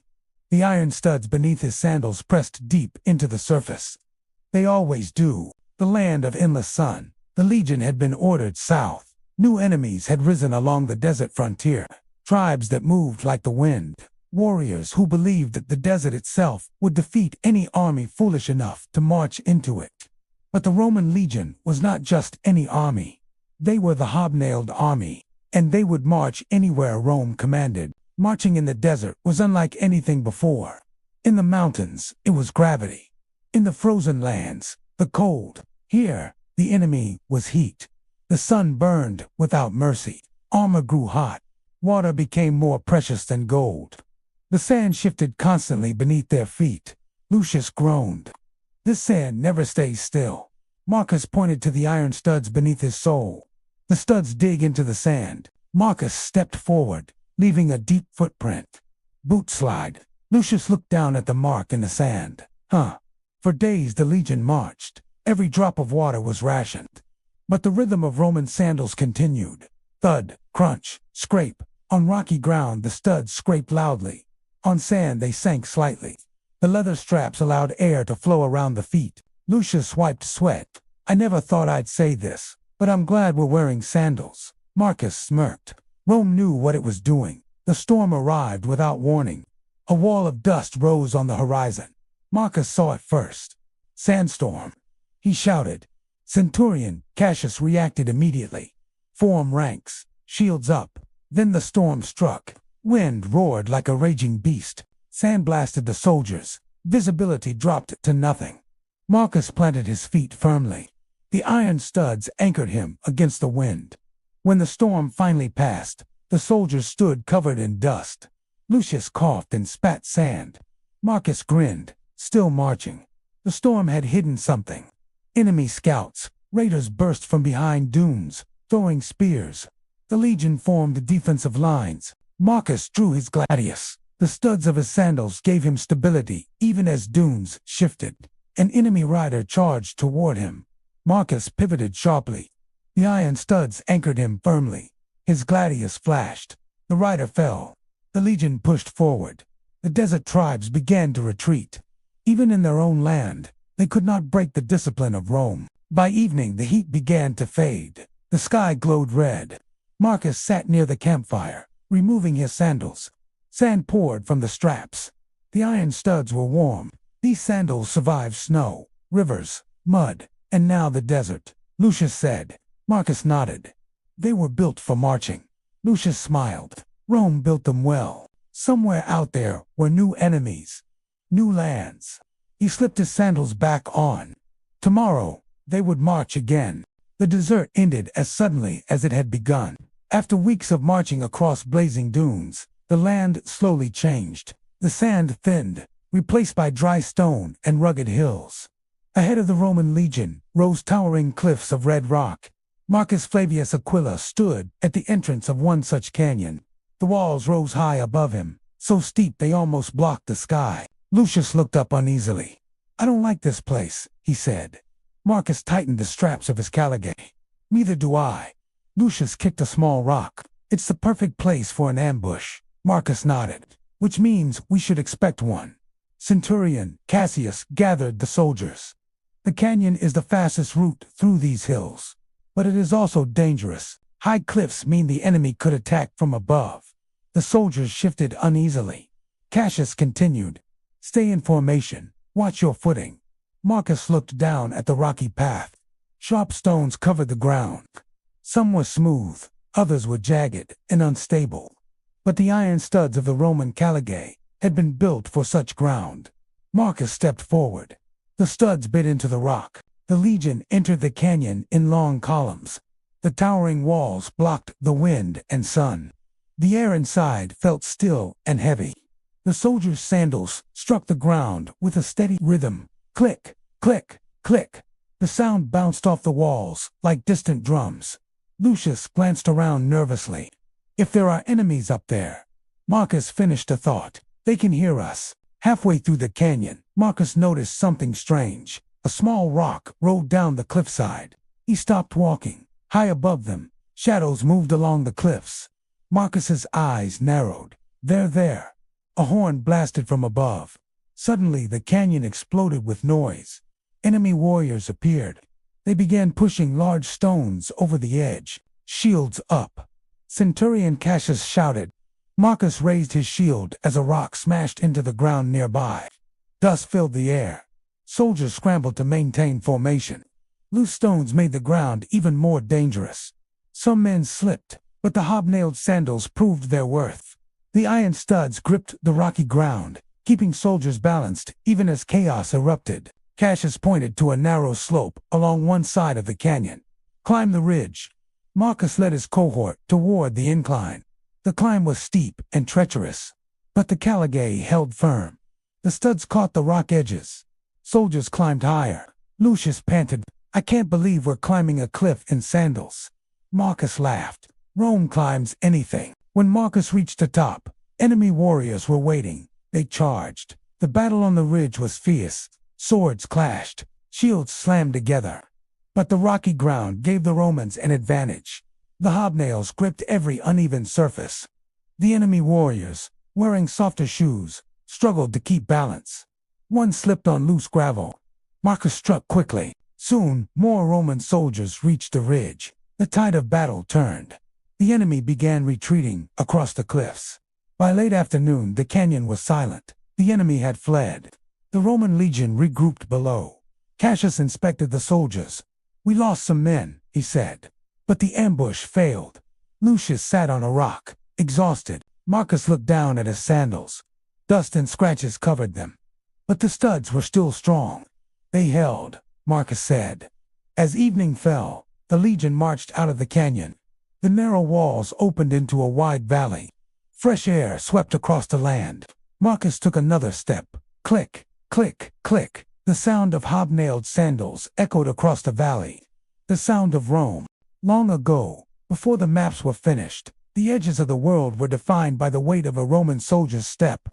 Speaker 1: The iron studs beneath his sandals pressed deep into the surface. They always do. The land of endless sun. The legion had been ordered south. New enemies had risen along the desert frontier. Tribes that moved like the wind. Warriors who believed that the desert itself would defeat any army foolish enough to march into it. But the Roman legion was not just any army. They were the hobnailed army, and they would march anywhere Rome commanded. Marching in the desert was unlike anything before. In the mountains, it was gravity. In the frozen lands, the cold. Here, the enemy was heat. The sun burned without mercy. Armor grew hot. Water became more precious than gold. The sand shifted constantly beneath their feet. Lucius groaned. "This sand never stays still." Marcus pointed to the iron studs beneath his sole. The studs dig into the sand. Marcus stepped forward, leaving a deep footprint. Boot slide. Lucius looked down at the mark in the sand. For days the legion marched. Every drop of water was rationed. But the rhythm of Roman sandals continued. Thud, crunch, scrape. On rocky ground the studs scraped loudly. On sand they sank slightly. The leather straps allowed air to flow around the feet. Lucius wiped sweat. "I never thought I'd say this, but I'm glad we're wearing sandals." Marcus smirked. Rome knew what it was doing. The storm arrived without warning. A wall of dust rose on the horizon. Marcus saw it first. "Sandstorm!" he shouted. Centurion Cassius reacted immediately. "Form ranks, shields up." Then the storm struck. Wind roared like a raging beast. Sand blasted the soldiers. Visibility dropped to nothing. Marcus planted his feet firmly. The iron studs anchored him against the wind. When the storm finally passed, the soldiers stood covered in dust. Lucius coughed and spat sand. Marcus grinned, still marching. The storm had hidden something. Enemy scouts, raiders burst from behind dunes, throwing spears. The legion formed defensive lines. Marcus drew his gladius. The studs of his sandals gave him stability, even as dunes shifted. An enemy rider charged toward him. Marcus pivoted sharply. The iron studs anchored him firmly. His gladius flashed. The rider fell. The legion pushed forward. The desert tribes began to retreat. Even in their own land, they could not break the discipline of Rome. By evening, the heat began to fade. The sky glowed red. Marcus sat near the campfire, removing his sandals. Sand poured from the straps. The iron studs were warm. These sandals survived snow, rivers, mud, and now the desert. Lucius said. Marcus nodded. They were built for marching. Lucius smiled. Rome built them well. Somewhere out there were new enemies, new lands. He slipped his sandals back on. Tomorrow, they would march again. The desert ended as suddenly as it had begun. After weeks of marching across blazing dunes, the land slowly changed. The sand thinned, replaced by dry stone and rugged hills. Ahead of the Roman legion rose towering cliffs of red rock. Marcus Flavius Aquila stood at the entrance of one such canyon. The walls rose high above him, so steep they almost blocked the sky. Lucius looked up uneasily. I don't like this place, he said. Marcus tightened the straps of his Caligae. Neither do I. Lucius kicked a small rock. It's the perfect place for an ambush. Marcus nodded. Which means we should expect one. Centurion Cassius gathered the soldiers. The canyon is the fastest route through these hills. But it is also dangerous. High cliffs mean the enemy could attack from above. The soldiers shifted uneasily. Cassius continued. Stay in formation. Watch your footing. Marcus looked down at the rocky path. Sharp stones covered the ground. Some were smooth, others were jagged and unstable. But the iron studs of the Roman Caligae had been built for such ground. Marcus stepped forward. The studs bit into the rock. The legion entered the canyon in long columns. The towering walls blocked the wind and sun. The air inside felt still and heavy. The soldiers' sandals struck the ground with a steady rhythm. Click, click, click. The sound bounced off the walls like distant drums. Lucius glanced around nervously. If there are enemies up there. Marcus finished a thought. They can hear us. Halfway through the canyon, Marcus noticed something strange. A small rock rolled down the cliffside. He stopped walking. High above them, shadows moved along the cliffs. Marcus's eyes narrowed. They're there. A horn blasted from above. Suddenly, the canyon exploded with noise. Enemy warriors appeared. They began pushing large stones over the edge. Shields up. Centurion Cassius shouted. Marcus raised his shield as a rock smashed into the ground nearby. Dust filled the air. Soldiers scrambled to maintain formation. Loose stones made the ground even more dangerous. Some men slipped, but the hobnailed sandals proved their worth. The iron studs gripped the rocky ground, keeping soldiers balanced even as chaos erupted. Cassius pointed to a narrow slope along one side of the canyon. Climb the ridge. Marcus led his cohort toward the incline. The climb was steep and treacherous, but the Caligae held firm. The studs caught the rock edges. Soldiers climbed higher. Lucius panted, I can't believe we're climbing a cliff in sandals. Marcus laughed. Rome climbs anything. When Marcus reached the top, enemy warriors were waiting. They charged. The battle on the ridge was fierce. Swords clashed. Shields slammed together. But the rocky ground gave the Romans an advantage. The hobnails gripped every uneven surface. The enemy warriors, wearing softer shoes, struggled to keep balance. One slipped on loose gravel. Marcus struck quickly. Soon, more Roman soldiers reached the ridge. The tide of battle turned. The enemy began retreating across the cliffs. By late afternoon, the canyon was silent. The enemy had fled. The Roman legion regrouped below. Cassius inspected the soldiers. We lost some men, he said. But the ambush failed. Lucius sat on a rock, exhausted. Marcus looked down at his sandals. Dust and scratches covered them. But the studs were still strong. They held, Marcus said. As evening fell, the legion marched out of the canyon. The narrow walls opened into a wide valley. Fresh air swept across the land. Marcus took another step. Click, click, click. The sound of hobnailed sandals echoed across the valley. The sound of Rome. Long ago, before the maps were finished, the edges of the world were defined by the weight of a Roman soldier's step.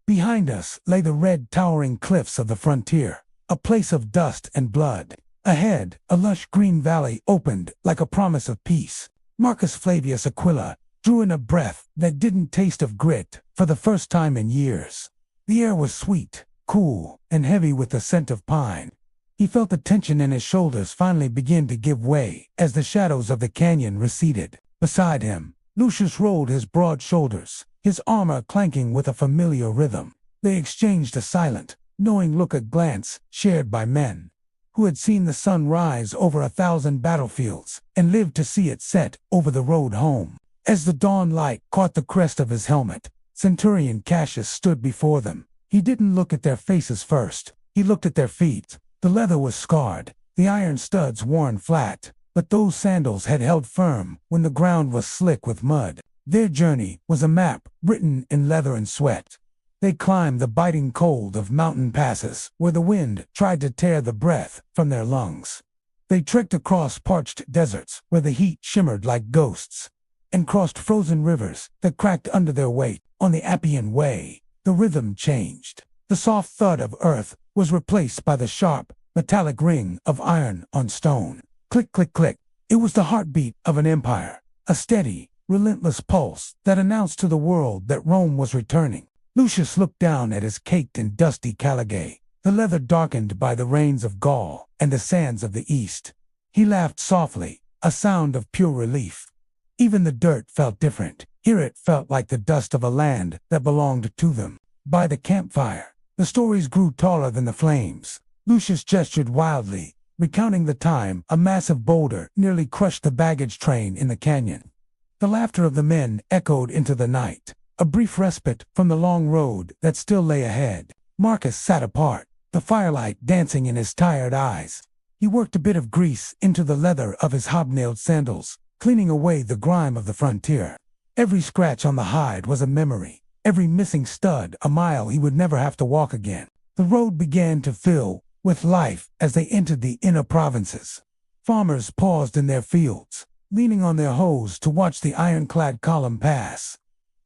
Speaker 1: Behind us lay the red towering cliffs of the frontier, a place of dust and blood. Ahead, a lush green valley opened like a promise of peace. Marcus Flavius Aquila drew in a breath that didn't taste of grit for the first time in years. The air was sweet, cool, and heavy with the scent of pine. He felt the tension in his shoulders finally begin to give way as the shadows of the canyon receded. Beside him, Lucius rolled his broad shoulders, his armor clanking with a familiar rhythm. They exchanged a silent, knowing look at glance shared by men who had seen the sun rise over 1,000 battlefields and lived to see it set over the road home. As the dawn light caught the crest of his helmet, Centurion Cassius stood before them. He didn't look at their faces first. He looked at their feet. The leather was scarred, the iron studs worn flat, but those sandals had held firm when the ground was slick with mud. Their journey was a map written in leather and sweat. They climbed the biting cold of mountain passes where the wind tried to tear the breath from their lungs. They trekked across parched deserts where the heat shimmered like ghosts, and crossed frozen rivers that cracked under their weight. On the Appian Way, the rhythm changed. The soft thud of earth was replaced by the sharp, metallic ring of iron on stone. Click, click, click. It was the heartbeat of an empire, a steady, relentless pulse that announced to the world that Rome was returning. Lucius looked down at his caked and dusty Caligae, the leather darkened by the rains of Gaul and the sands of the east. He laughed softly, a sound of pure relief. Even the dirt felt different. Here it felt like the dust of a land that belonged to them. By the campfire, the stories grew taller than the flames. Lucius gestured wildly, recounting the time a massive boulder nearly crushed the baggage train in the canyon. The laughter of the men echoed into the night, a brief respite from the long road that still lay ahead. Marcus sat apart, the firelight dancing in his tired eyes. He worked a bit of grease into the leather of his hobnailed sandals, cleaning away the grime of the frontier. Every scratch on the hide was a memory, every missing stud a mile he would never have to walk again. The road began to fill with life as they entered the inner provinces. Farmers paused in their fields, leaning on their hoes to watch the ironclad column pass.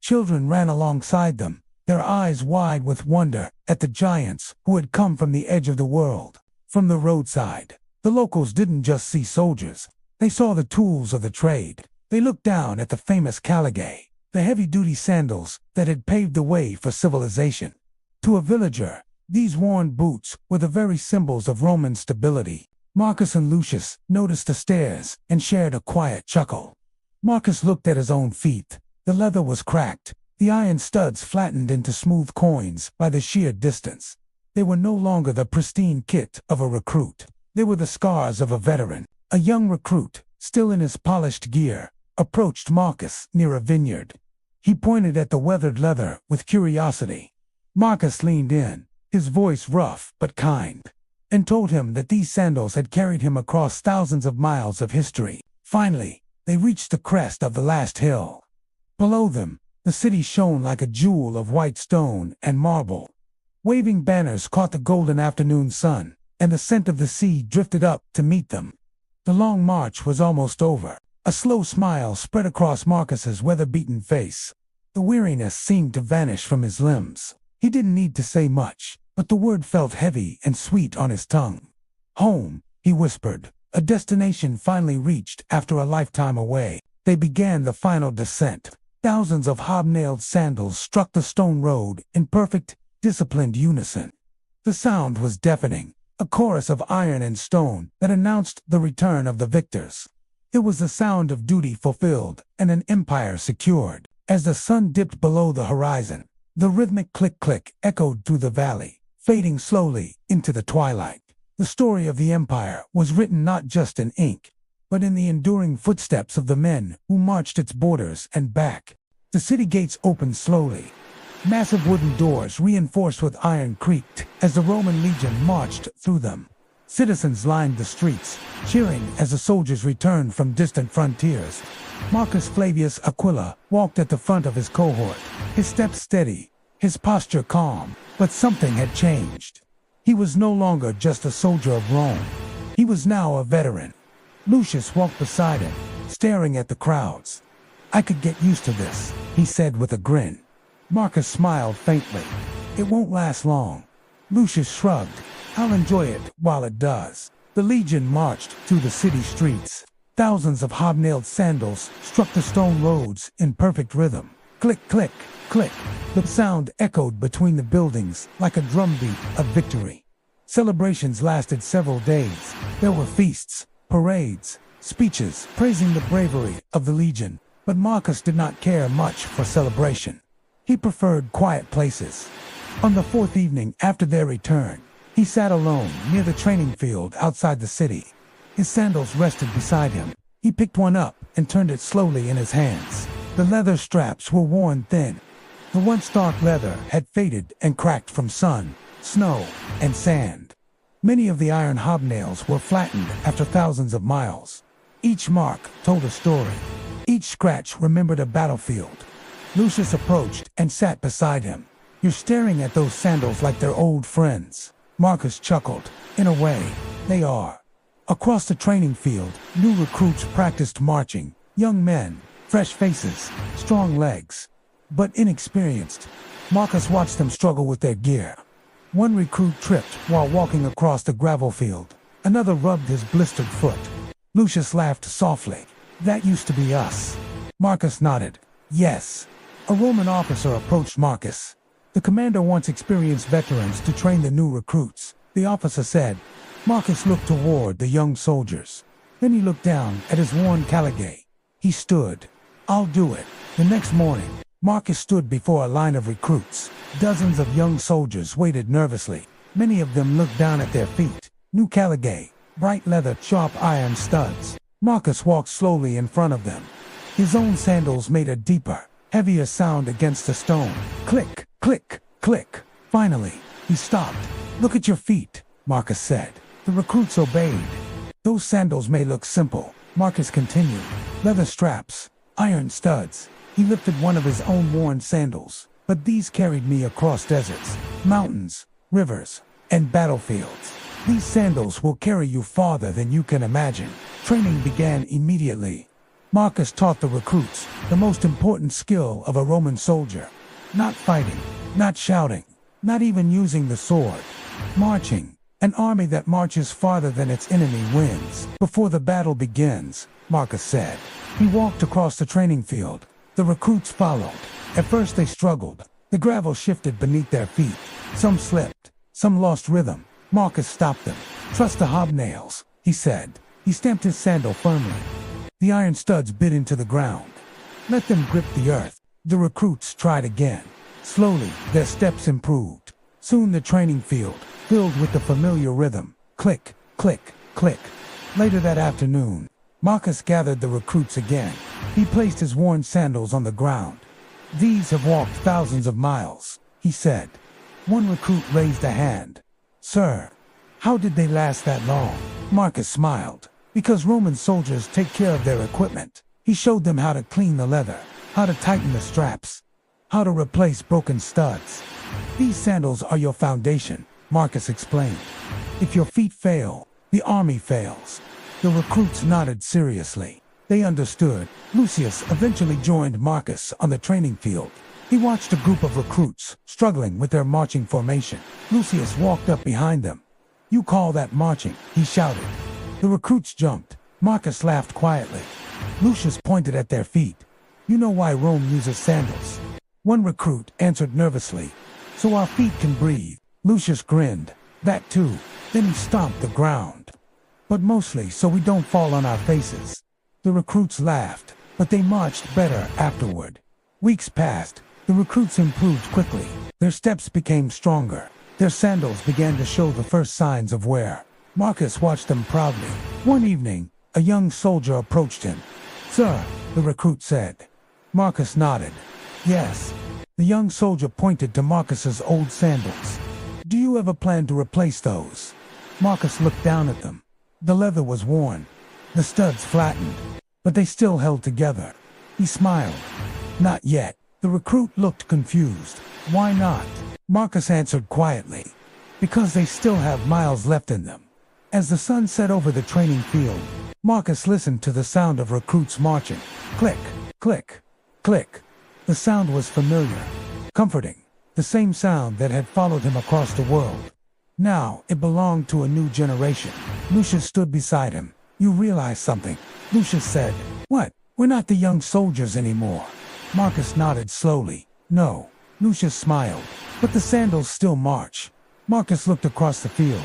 Speaker 1: Children ran alongside them, their eyes wide with wonder at the giants who had come from the edge of the world. From the roadside, the locals didn't just see soldiers. They saw the tools of the trade. They looked down at the famous Caligae, the heavy-duty sandals that had paved the way for civilization. To a villager, these worn boots were the very symbols of Roman stability. Marcus and Lucius noticed the stares and shared a quiet chuckle. Marcus looked at his own feet. The leather was cracked, the iron studs flattened into smooth coins by the sheer distance. They were no longer the pristine kit of a recruit. They were the scars of a veteran. A young recruit, still in his polished gear, approached Marcus near a vineyard. He pointed at the weathered leather with curiosity. Marcus leaned in, his voice rough but kind, and told him that these sandals had carried him across thousands of miles of history. Finally, they reached the crest of the last hill. Below them, the city shone like a jewel of white stone and marble. Waving banners caught the golden afternoon sun, and the scent of the sea drifted up to meet them. The long march was almost over. A slow smile spread across Marcus's weather-beaten face. The weariness seemed to vanish from his limbs. He didn't need to say much, but the word felt heavy and sweet on his tongue. Home, he whispered, a destination finally reached after a lifetime away. They began the final descent. Thousands of hobnailed sandals struck the stone road in perfect, disciplined unison. The sound was deafening, a chorus of iron and stone that announced the return of the victors. It was the sound of duty fulfilled and an empire secured. As the sun dipped below the horizon, the rhythmic click-click echoed through the valley, fading slowly into the twilight. The story of the empire was written not just in ink, but in the enduring footsteps of the men who marched its borders and back. The city gates opened slowly. Massive wooden doors reinforced with iron creaked as the Roman legion marched through them. Citizens lined the streets, cheering as the soldiers returned from distant frontiers. Marcus Flavius Aquila walked at the front of his cohort, his steps steady, his posture calm, but something had changed. He was no longer just a soldier of Rome. He was now a veteran. Lucius walked beside him, staring at the crowds. "I could get used to this," he said with a grin. Marcus smiled faintly. "It won't last long." Lucius shrugged. "I'll enjoy it while it does." The legion marched through the city streets. Thousands of hobnailed sandals struck the stone roads in perfect rhythm. Click, click, click. The sound echoed between the buildings like a drumbeat of victory. Celebrations lasted several days. There were feasts, parades, speeches praising the bravery of the legion, but Marcus did not care much for celebration. He preferred quiet places. On the fourth evening after their return, he sat alone near the training field outside the city. His sandals rested beside him. He picked one up and turned it slowly in his hands. The leather straps were worn thin. The once dark leather had faded and cracked from sun, snow, and sand. Many of the iron hobnails were flattened after thousands of miles. Each mark told a story. Each scratch remembered a battlefield. Lucius approached and sat beside him. "You're staring at those sandals like they're old friends." Marcus chuckled. "In a way, they are." Across the training field, new recruits practiced marching. Young men, fresh faces, strong legs, but inexperienced. Marcus watched them struggle with their gear. One recruit tripped while walking across the gravel field. Another rubbed his blistered foot. Lucius laughed softly. "That used to be us." Marcus nodded. "Yes." A Roman officer approached Marcus. "The commander wants experienced veterans to train the new recruits," the officer said. Marcus looked toward the young soldiers. Then he looked down at his worn Caligae. He stood. "I'll do it." The next morning, Marcus stood before a line of recruits. Dozens of young soldiers waited nervously. Many of them looked down at their feet. New Caligae, bright leather, sharp iron studs. Marcus walked slowly in front of them. His own sandals made a deeper, heavier sound against the stone. Click, click, click. Finally, he stopped. "Look at your feet," Marcus said. The recruits obeyed. "Those sandals may look simple," Marcus continued. "Leather straps, iron studs." He lifted one of his own worn sandals. "But these carried me across deserts, mountains, rivers, and battlefields. These sandals will carry you farther than you can imagine." Training began immediately. Marcus taught the recruits the most important skill of a Roman soldier. Not fighting, not shouting, not even using the sword. Marching. An army that marches farther than its enemy wins. "Before the battle begins," Marcus said. He walked across the training field. The recruits followed. At first they struggled. The gravel shifted beneath their feet. Some slipped. Some lost rhythm. Marcus stopped them. "Trust the hobnails," he said. He stamped his sandal firmly. The iron studs bit into the ground. "Let them grip the earth." The recruits tried again. Slowly, their steps improved. Soon the training field filled with the familiar rhythm. Click, click, click. Later that afternoon, Marcus gathered the recruits again. He placed his worn sandals on the ground. "These have walked thousands of miles," he said. One recruit raised a hand. "Sir, how did they last that long?" Marcus smiled. "Because Roman soldiers take care of their equipment." He showed them how to clean the leather, how to tighten the straps, how to replace broken studs. "These sandals are your foundation," Marcus explained. "If your feet fail, the army fails." The recruits nodded seriously. They understood. Lucius eventually joined Marcus on the training field. He watched a group of recruits struggling with their marching formation. Lucius walked up behind them. "You call that marching?" he shouted. The recruits jumped. Marcus laughed quietly. Lucius pointed at their feet. "You know why Rome uses sandals?" One recruit answered nervously. "So our feet can breathe." Lucius grinned. "That too." Then he stomped the ground. "But mostly so we don't fall on our faces." The recruits laughed, but they marched better afterward. Weeks passed. The recruits improved quickly. Their steps became stronger. Their sandals began to show the first signs of wear. Marcus watched them proudly. One evening, a young soldier approached him. "Sir," the recruit said. Marcus nodded. "Yes." The young soldier pointed to Marcus's old sandals. "Do you ever plan to replace those?" Marcus looked down at them. The leather was worn, the studs flattened, but they still held together. He smiled. "Not yet." The recruit looked confused. "Why not?" Marcus answered quietly. because they still have miles left in them. As the sun set over the training field, Marcus listened to the sound of recruits marching. Click, click, click. The sound was familiar, comforting, the same sound that had followed him across the world. Now it belonged to a new generation. Lucius stood beside him. You realize something, Lucius said. What? We're not the young soldiers anymore. Marcus nodded slowly. No. Lucius smiled. But the Sandals still march. Marcus looked across the field.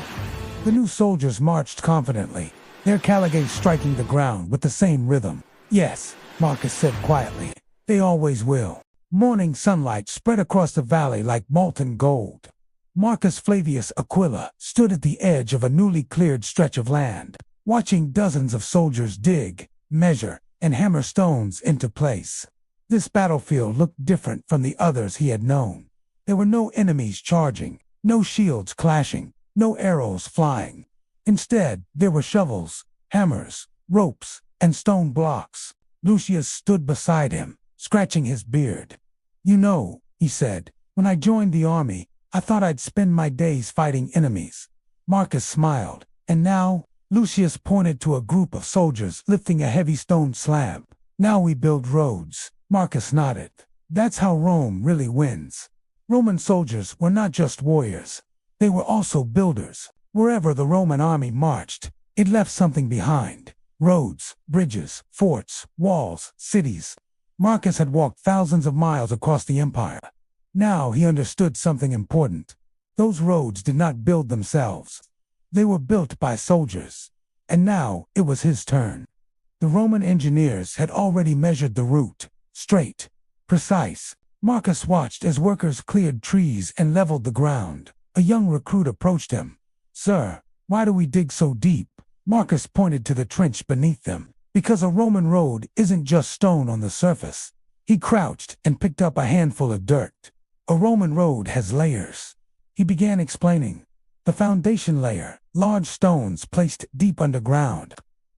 Speaker 1: The new soldiers marched confidently, their Caligae striking the ground with the same rhythm. Yes, Marcus said quietly. They always will. Morning sunlight spread across the valley like molten gold. Marcus Flavius Aquila stood at the edge of a newly cleared stretch of land, watching dozens of soldiers dig, measure, and hammer stones into place. This battlefield looked different from the others he had known. There were no enemies charging, no shields clashing, no arrows flying. Instead, there were shovels, hammers, ropes, and stone blocks. Lucius stood beside him, scratching his beard. You know, he said, when I joined the army, I thought I'd spend my days fighting enemies. Marcus smiled, and now, Lucius pointed to a group of soldiers lifting a heavy stone slab. Now we build roads. Marcus nodded. That's how Rome really wins. Roman soldiers were not just warriors. They were also builders. Wherever the Roman army marched, it left something behind. Roads, bridges, forts, walls, cities. Marcus had walked thousands of miles across the empire. Now he understood something important. Those roads did not build themselves. They were built by soldiers. And now it was his turn. The Roman engineers had already measured the route. Straight, precise. Marcus watched as workers cleared trees and leveled the ground. A young recruit approached him. Sir, why do we dig so deep? Marcus pointed to the trench beneath them. Because a Roman road isn't just stone on the surface. He crouched and picked up a handful of dirt. A Roman road has layers. He began explaining. The foundation layer, large stones placed deep underground.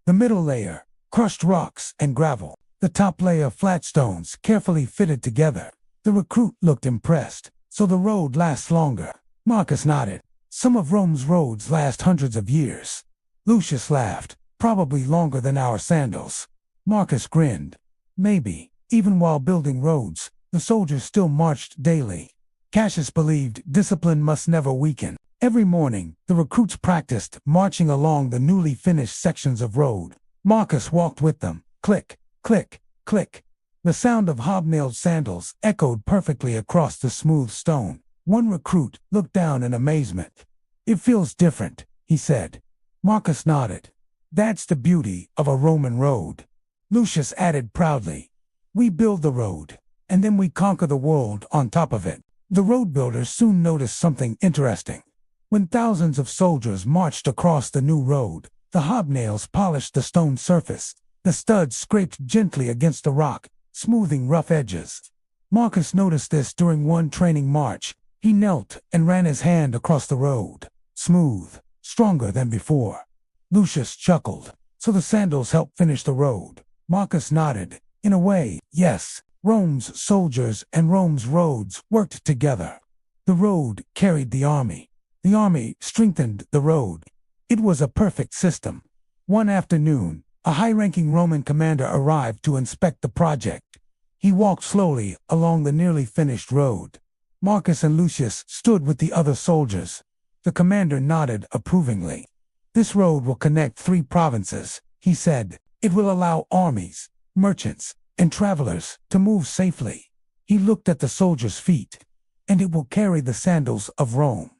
Speaker 1: The middle layer, crushed rocks and gravel. The top layer, flat stones carefully fitted together. The recruit looked impressed. So the road lasts longer. Marcus nodded. Some of Rome's roads last hundreds of years. Lucius laughed. Probably longer than our sandals. Marcus grinned. Maybe, even while building roads, the soldiers still marched daily. Cassius believed discipline must never weaken. Every morning, the recruits practiced marching along the newly finished sections of road. Marcus walked with them. Click, click, click. The sound of hobnailed sandals echoed perfectly across the smooth stone. One recruit looked down in amazement. It feels different, he said. Marcus nodded. That's the beauty of a Roman road. Lucius added proudly. We build the road, and then we conquer the world on top of it. The road builders soon noticed something interesting. When thousands of soldiers marched across the new road, the hobnails polished the stone surface. The studs scraped gently against the rock, smoothing rough edges. Marcus noticed this during one training march. He knelt and ran his hand across the road. Smooth, stronger than before. Lucius chuckled. So the sandals helped finish the road. Marcus nodded. In a way, yes. Rome's soldiers and Rome's roads worked together. The road carried the army. The army strengthened the road. It was a perfect system. One afternoon, a high-ranking Roman commander arrived to inspect the project. He walked slowly along the nearly finished road. Marcus and Lucius stood with the other soldiers. The commander nodded approvingly. This road will connect 3 provinces, he said. It will allow armies, merchants, and travelers to move safely. He looked at the soldiers' feet. And it will carry the sandals of Rome.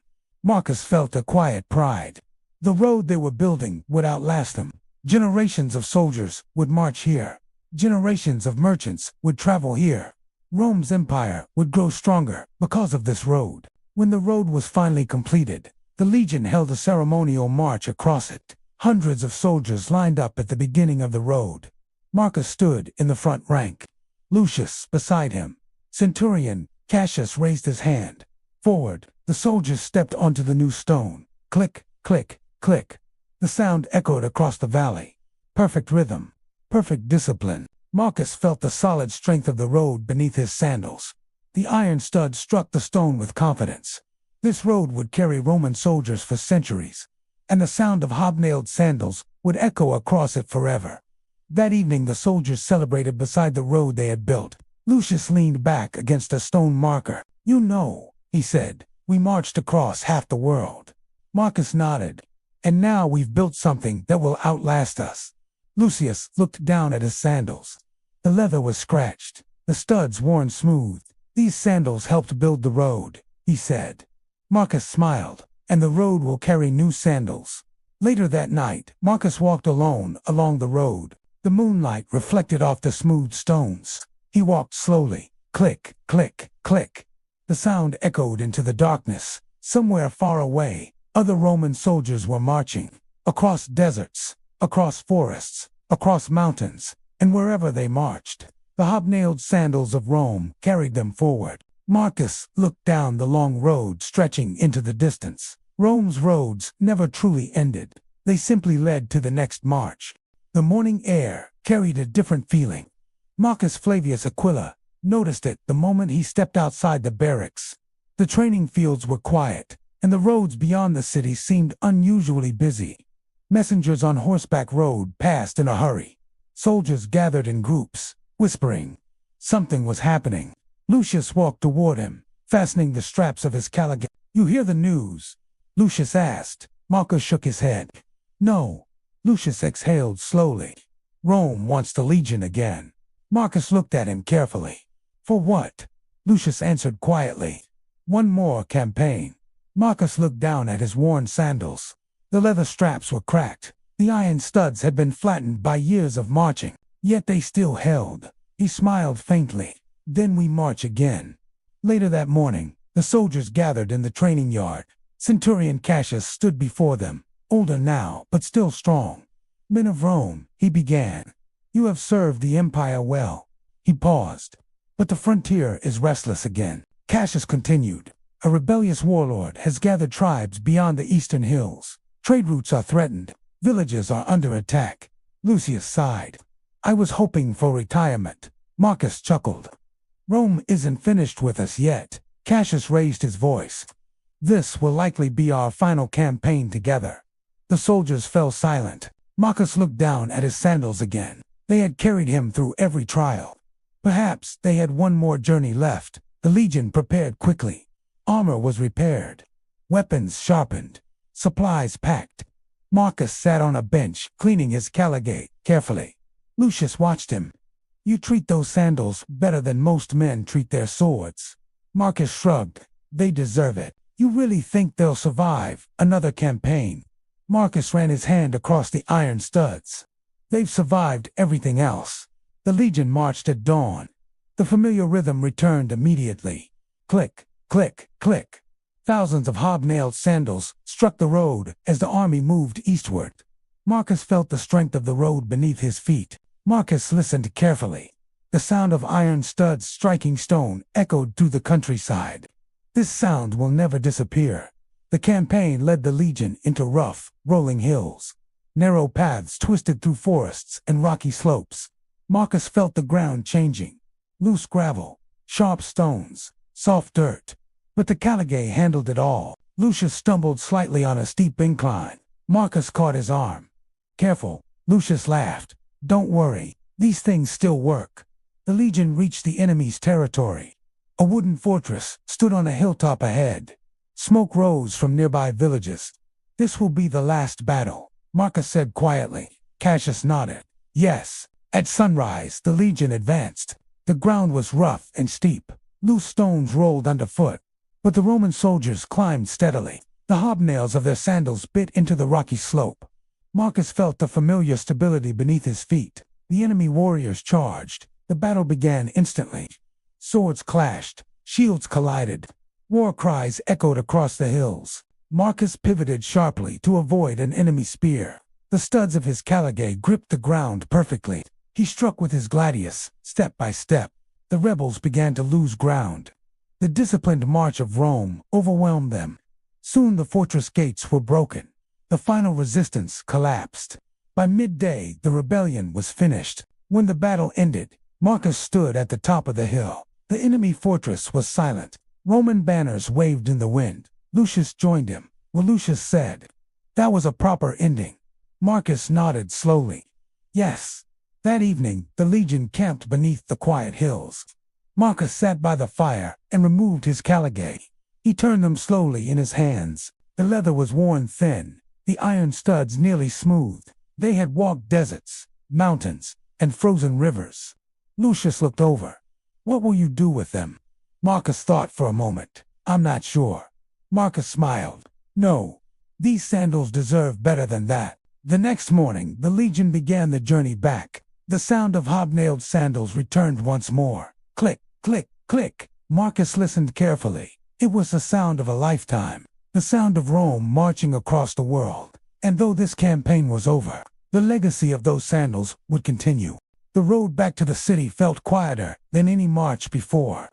Speaker 1: Marcus felt a quiet pride. The road they were building would outlast them. Generations of soldiers would march here. Generations of merchants would travel here. Rome's empire would grow stronger because of this road. When the road was finally completed, the legion held a ceremonial march across it. Hundreds of soldiers lined up at the beginning of the road. Marcus stood in the front rank. Lucius beside him. Centurion Cassius raised his hand. Forward, the soldiers stepped onto the new stone. Click, click, click. The sound echoed across the valley. Perfect rhythm. Perfect discipline. Marcus felt the solid strength of the road beneath his sandals. The iron stud struck the stone with confidence. This road would carry Roman soldiers for centuries, and the sound of hobnailed sandals would echo across it forever. That evening the soldiers celebrated beside the road they had built. Lucius leaned back against a stone marker. "You know," he said, "we marched across half the world." Marcus nodded. "And now we've built something that will outlast us." Lucius looked down at his sandals. The leather was scratched, the studs worn smooth. "These sandals helped build the road," he said. Marcus smiled. "And the road will carry new sandals." Later that night, Marcus walked alone along the road. The moonlight reflected off the smooth stones. He walked slowly. Click, click, click. The sound echoed into the darkness. Somewhere far away, other Roman soldiers were marching. Across deserts, across forests, across mountains, and wherever they marched, the hobnailed sandals of Rome carried them forward. Marcus looked down the long road stretching into the distance. Rome's roads never truly ended. They simply led to the next march. The morning air carried a different feeling. Marcus Flavius Aquila noticed it the moment he stepped outside the barracks. The training fields were quiet, and the roads beyond the city seemed unusually busy. Messengers on horseback rode past in a hurry. Soldiers gathered in groups, whispering. Something was happening. Lucius walked toward him, fastening the straps of his Caligae. "You hear the news?" Lucius asked. Marcus shook his head. "No." Lucius exhaled slowly. "Rome wants the legion again." Marcus looked at him carefully. "For what?" Lucius answered quietly. "One more campaign." Marcus looked down at his worn sandals. The leather straps were cracked. The iron studs had been flattened by years of marching, yet they still held. He smiled faintly. "Then we march again." Later that morning, the soldiers gathered in the training yard. Centurion Cassius stood before them, older now, but still strong. "Men of Rome," he began, "you have served the empire well." He paused. "But the frontier is restless again." Cassius continued. "A rebellious warlord has gathered tribes beyond the eastern hills. Trade routes are threatened. Villages are under attack." Lucius sighed. "I was hoping for retirement." Marcus chuckled. "Rome isn't finished with us yet." Cassius raised his voice. "This will likely be our final campaign together." The soldiers fell silent. Marcus looked down at his sandals again. They had carried him through every trial. Perhaps they had one more journey left. The legion prepared quickly. Armor was repaired. Weapons sharpened. Supplies packed. Marcus sat on a bench, cleaning his Caligae carefully. Lucius watched him. "You treat those sandals better than most men treat their swords." Marcus shrugged. "They deserve it." "You really think they'll survive another campaign?" Marcus ran his hand across the iron studs. "They've survived everything else." The legion marched at dawn. The familiar rhythm returned immediately. Click, click, click. Thousands of hobnailed sandals struck the road as the army moved eastward. Marcus felt the strength of the road beneath his feet. Marcus listened carefully. The sound of iron studs striking stone echoed through the countryside. This sound will never disappear. The campaign led the legion into rough, rolling hills. Narrow paths twisted through forests and rocky slopes. Marcus felt the ground changing. Loose gravel, sharp stones, soft dirt. But the Caligae handled it all. Lucius stumbled slightly on a steep incline. Marcus caught his arm. "Careful," Lucius laughed. "Don't worry, these things still work." The legion reached the enemy's territory. A wooden fortress stood on a hilltop ahead. Smoke rose from nearby villages. "This will be the last battle," Marcus said quietly. Cassius nodded. "Yes." At sunrise, the legion advanced. The ground was rough and steep. Loose stones rolled underfoot. But the Roman soldiers climbed steadily. The hobnails of their sandals bit into the rocky slope. Marcus felt the familiar stability beneath his feet. The enemy warriors charged. The battle began instantly. Swords clashed. Shields collided. War cries echoed across the hills. Marcus pivoted sharply to avoid an enemy spear. The studs of his Caligae gripped the ground perfectly. He struck with his gladius, step by step. The rebels began to lose ground. The disciplined march of Rome overwhelmed them. Soon the fortress gates were broken. The final resistance collapsed. By midday, the rebellion was finished. When the battle ended, Marcus stood at the top of the hill. The enemy fortress was silent. Roman banners waved in the wind. Lucius joined him. Well, Lucius said, "That was a proper ending." Marcus nodded slowly. Yes. That evening, the Legion camped beneath the quiet hills. Marcus sat by the fire and removed his Caligae. He turned them slowly in his hands. The leather was worn thin, the iron studs nearly smooth. They had walked deserts, mountains, and frozen rivers. Lucius looked over. "What will you do with them?" Marcus thought for a moment. "I'm not sure." Marcus smiled. "No, these sandals deserve better than that." The next morning, the Legion began the journey back. The sound of hobnailed sandals returned once more. Click, click, click. Marcus listened carefully. It was the sound of a lifetime. The sound of Rome marching across the world. And though this campaign was over, the legacy of those sandals would continue. The road back to the city felt quieter than any march before.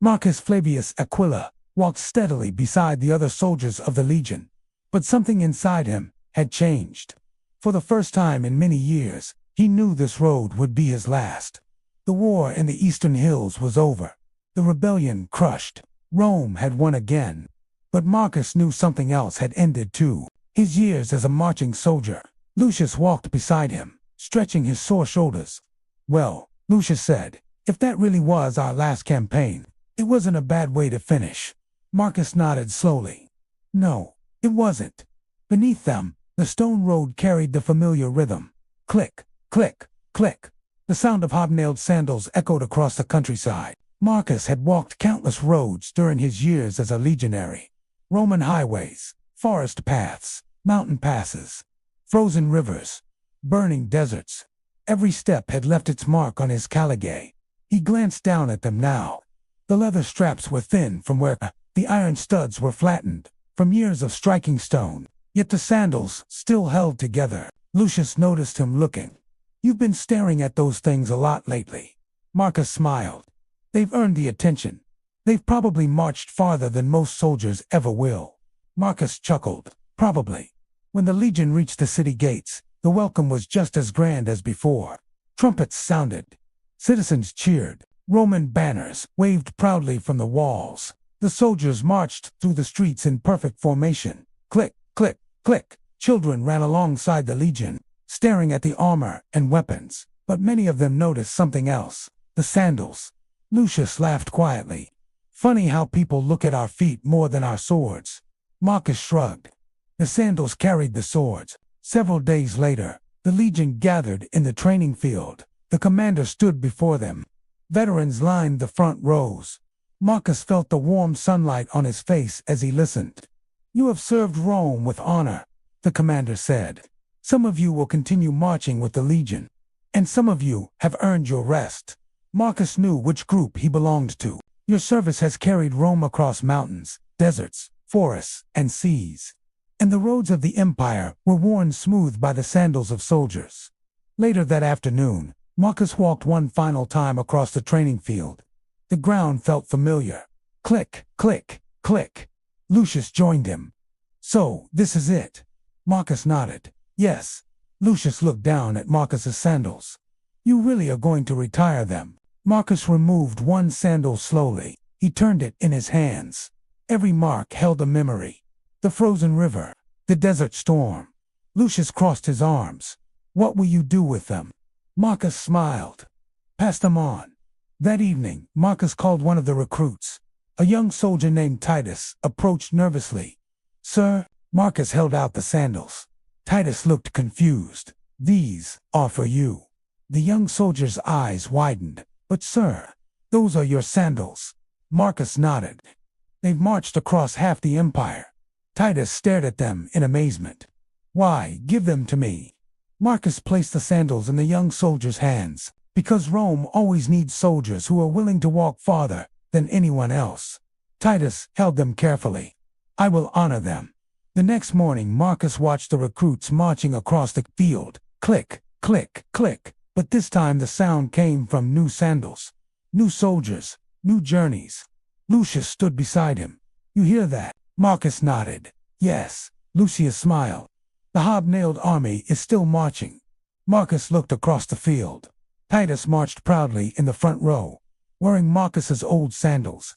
Speaker 1: Marcus Flavius Aquila walked steadily beside the other soldiers of the Legion. But something inside him had changed. For the first time in many years, he knew this road would be his last. The war in the eastern hills was over. The rebellion crushed. Rome had won again. But Marcus knew something else had ended too. His years as a marching soldier. Lucius walked beside him, stretching his sore shoulders. "Well," Lucius said, "if that really was our last campaign, it wasn't a bad way to finish." Marcus nodded slowly. "No, it wasn't." Beneath them, the stone road carried the familiar rhythm. Click, click, click. The sound of hobnailed sandals echoed across the countryside. Marcus had walked countless roads during his years as a legionary. Roman highways, forest paths, mountain passes, frozen rivers, burning deserts. Every step had left its mark on his Caligae. He glanced down at them now. The leather straps were thin from where the iron studs were flattened from years of striking stone. Yet the sandals still held together. Lucius noticed him looking. "You've been staring at those things a lot lately." Marcus smiled. "They've earned the attention. They've probably marched farther than most soldiers ever will." Marcus chuckled. "Probably." When the Legion reached the city gates, the welcome was just as grand as before. Trumpets sounded. Citizens cheered. Roman banners waved proudly from the walls. The soldiers marched through the streets in perfect formation. Click, click, click. Children ran alongside the Legion, staring at the armor and weapons. But many of them noticed something else. The sandals. Lucius laughed quietly. "Funny how people look at our feet more than our swords." Marcus shrugged. The sandals carried the swords. Several days later, the Legion gathered in the training field. The commander stood before them. Veterans lined the front rows. Marcus felt the warm sunlight on his face as he listened. "You have served Rome with honor," the commander said. "Some of you will continue marching with the Legion, and some of you have earned your rest." Marcus knew which group he belonged to. "Your service has carried Rome across mountains, deserts, forests, and seas. And the roads of the empire were worn smooth by the sandals of soldiers." Later that afternoon, Marcus walked one final time across the training field. The ground felt familiar. Click, click, click. Lucius joined him. "So, this is it?" Marcus nodded. "Yes." Lucius looked down at Marcus's sandals. "You really are going to retire them?" Marcus removed one sandal slowly. He turned it in his hands. Every mark held a memory. The frozen river, the desert storm. Lucius crossed his arms. "What will you do with them?" Marcus smiled. "Pass them on." That evening, Marcus called one of the recruits. A young soldier named Titus approached nervously. "Sir," Marcus held out the sandals. Titus looked confused. "These are for you." The young soldier's eyes widened. "But sir, those are your sandals." Marcus nodded. "They've marched across half the empire." Titus stared at them in amazement. "Why, give them to me." Marcus placed the sandals in the young soldier's hands, because Rome always needs soldiers who are willing to walk farther than anyone else. Titus held them carefully. "I will honor them." The next morning, Marcus watched the recruits marching across the field. Click, click, click. But this time the sound came from new sandals. New soldiers, new journeys. Lucius stood beside him. "You hear that?" Marcus nodded. "Yes." Lucius smiled. "The hobnailed army is still marching." Marcus looked across the field. Titus marched proudly in the front row, wearing Marcus's old sandals.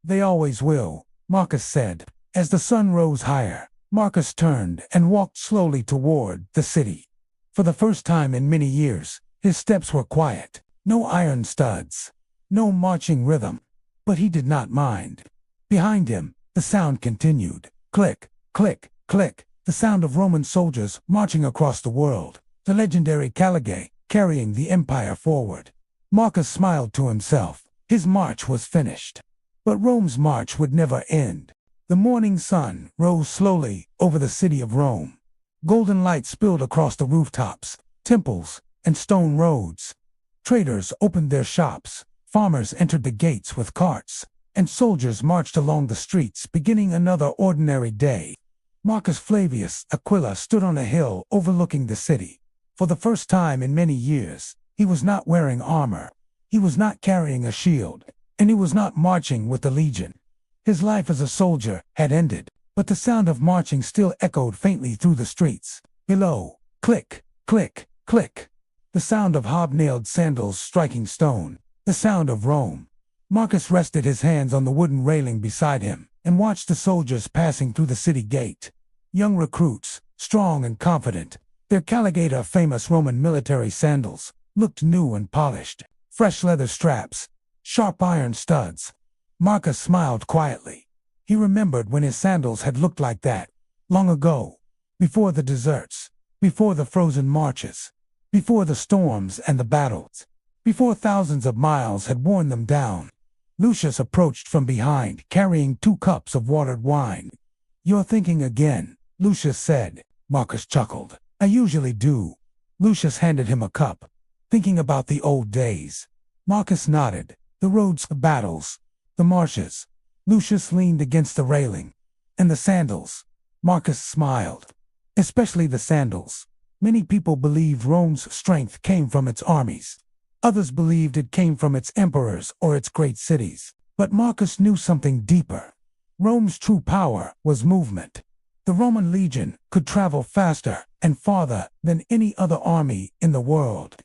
Speaker 1: "They always will," Marcus said. As the sun rose higher, Marcus turned and walked slowly toward the city. For the first time in many years, his steps were quiet. No iron studs, no marching rhythm. But he did not mind. Behind him, the sound continued. Click, click, click. The sound of Roman soldiers marching across the world. The legendary Caligae, carrying the empire forward. Marcus smiled to himself. His march was finished. But Rome's march would never end. The morning sun rose slowly over the city of Rome. Golden light spilled across the rooftops, temples, and stone roads. Traders opened their shops, farmers entered the gates with carts, and soldiers marched along the streets, beginning another ordinary day. Marcus Flavius Aquila stood on a hill overlooking the city. For the first time in many years, he was not wearing armor. He was not carrying a shield, and he was not marching with the legion. His life as a soldier had ended, but the sound of marching still echoed faintly through the streets. Below, click, click, click. The sound of hobnailed sandals striking stone. The sound of Rome. Marcus rested his hands on the wooden railing beside him and watched the soldiers passing through the city gate. Young recruits, strong and confident, their Caligae famous Roman military sandals, looked new and polished. Fresh leather straps, sharp iron studs. Marcus smiled quietly. He remembered when his sandals had looked like that, long ago, before the deserts, before the frozen marches, before the storms and the battles, before thousands of miles had worn them down. Lucius approached from behind, carrying 2 cups of watered wine. "You're thinking again," Lucius said. Marcus chuckled. "I usually do." Lucius handed him a cup. "Thinking about the old days." Marcus nodded. "The roads, the battles, the marshes." Lucius leaned against the railing. "And the sandals." Marcus smiled. "Especially the sandals. Many people believe Rome's strength came from its armies. Others believed it came from its emperors or its great cities. But Marcus knew something deeper. Rome's true power was movement. The Roman legion could travel faster and farther than any other army in the world.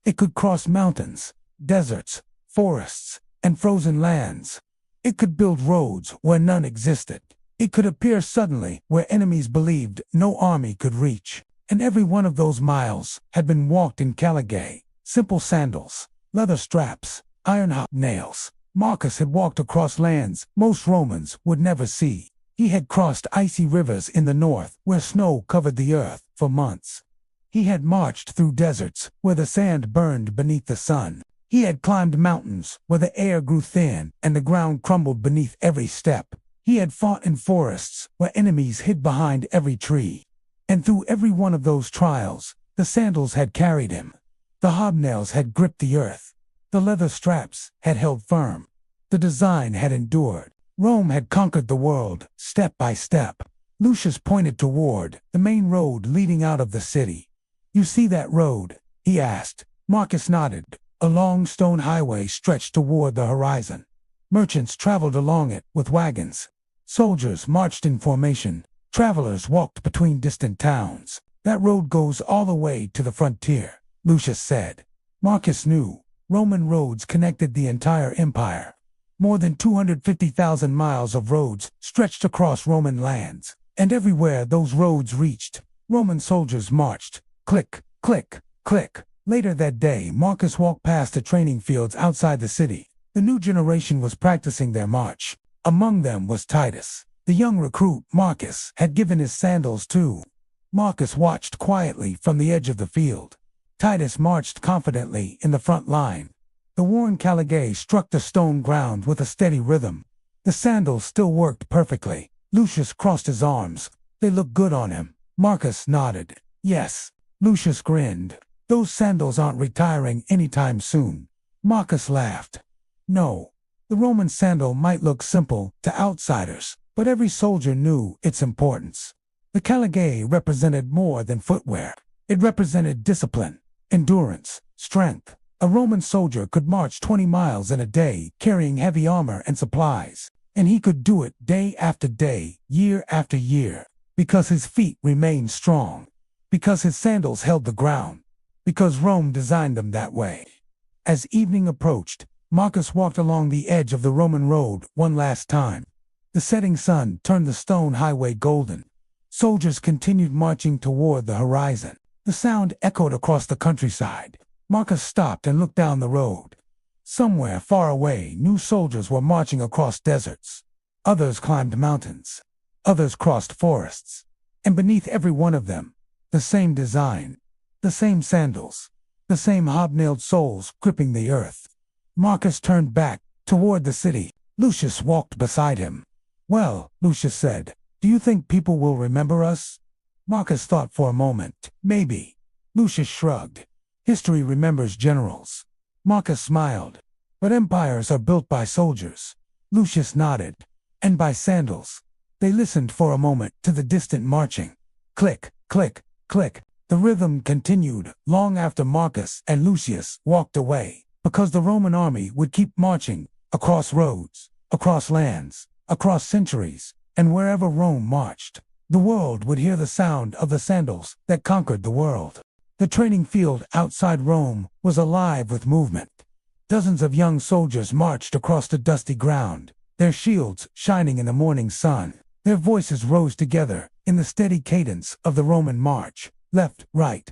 Speaker 1: It could cross mountains, deserts, forests, and frozen lands. It could build roads where none existed. It could appear suddenly where enemies believed no army could reach. And every one of those miles had been walked in Caligae. Simple sandals, leather straps, iron hobnails. Marcus had walked across lands most Romans would never see. He had crossed icy rivers in the north where snow covered the earth for months. He had marched through deserts where the sand burned beneath the sun. He had climbed mountains where the air grew thin and the ground crumbled beneath every step. He had fought in forests where enemies hid behind every tree. And through every one of those trials, the sandals had carried him. The hobnails had gripped the earth. The leather straps had held firm. The design had endured. Rome had conquered the world, step by step. Lucius pointed toward the main road leading out of the city. "You see that road?" he asked. Marcus nodded. A long stone highway stretched toward the horizon. Merchants traveled along it with wagons. Soldiers marched in formation. Travelers walked between distant towns. "That road goes all the way to the frontier," Lucius said. Marcus knew. Roman roads connected the entire empire. More than 250,000 miles of roads stretched across Roman lands. And everywhere those roads reached, Roman soldiers marched. Click, click, click. Later that day, Marcus walked past the training fields outside the city. The new generation was practicing their march. Among them was Titus. The young recruit, Marcus, had given his sandals too. Marcus watched quietly from the edge of the field. Titus marched confidently in the front line. The worn Caligae struck the stone ground with a steady rhythm. The sandals still worked perfectly. Lucius crossed his arms. "They look good on him." Marcus nodded. "Yes." Lucius grinned. "Those sandals aren't retiring anytime soon." Marcus laughed. "No. The Roman sandal might look simple to outsiders, but every soldier knew its importance. The Caligae represented more than footwear. It represented discipline, endurance, strength. A Roman soldier could march 20 miles in a day carrying heavy armor and supplies, and he could do it day after day, year after year, because his feet remained strong, because his sandals held the ground, because Rome designed them that way. As evening approached, Marcus walked along the edge of the Roman road one last time. The setting sun turned the stone highway golden. Soldiers continued marching toward the horizon. The sound echoed across the countryside. Marcus stopped and looked down the road. Somewhere far away, new soldiers were marching across deserts. Others climbed mountains. Others crossed forests. And beneath every one of them, the same design, the same sandals, the same hobnailed soles gripping the earth. Marcus turned back toward the city. Lucius walked beside him. "Well," Lucius said, "do you think people will remember us?" Marcus thought for a moment. "Maybe." Lucius shrugged. "History remembers generals." Marcus smiled. "But empires are built by soldiers." Lucius nodded. "And by sandals." They listened for a moment to the distant marching. Click, click, click. The rhythm continued long after Marcus and Lucius walked away, because the Roman army would keep marching across roads, across lands, across centuries, and wherever Rome marched, the world would hear the sound of the sandals that conquered the world. The training field outside Rome was alive with movement. Dozens of young soldiers marched across the dusty ground, their shields shining in the morning sun. Their voices rose together in the steady cadence of the Roman march, left, right,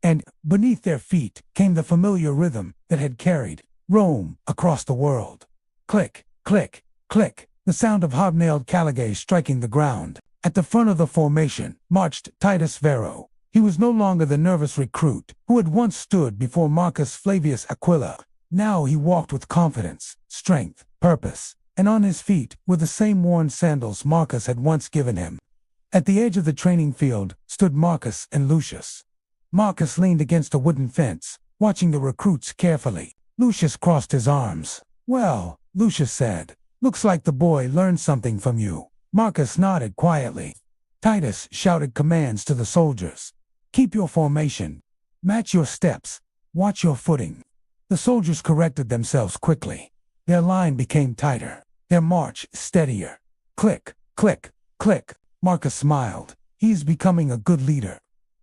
Speaker 1: and beneath their feet came the familiar rhythm that had carried Rome across the world. Click, click, click, the sound of hobnailed Caligae striking the ground. At the front of the formation marched Titus Varro. He was no longer the nervous recruit who had once stood before Marcus Flavius Aquila. Now he walked with confidence, strength, purpose, and on his feet were the same worn sandals Marcus had once given him. At the edge of the training field stood Marcus and Lucius. Marcus leaned against a wooden fence, watching the recruits carefully. Lucius crossed his arms. "Well," Lucius said, "looks like the boy learned something from you." Marcus nodded quietly. Titus shouted commands to the soldiers. "Keep your formation. Match your steps. Watch your footing." The soldiers corrected themselves quickly. Their line became tighter, their march steadier. Click, click, click. Marcus smiled. "He's becoming a good leader."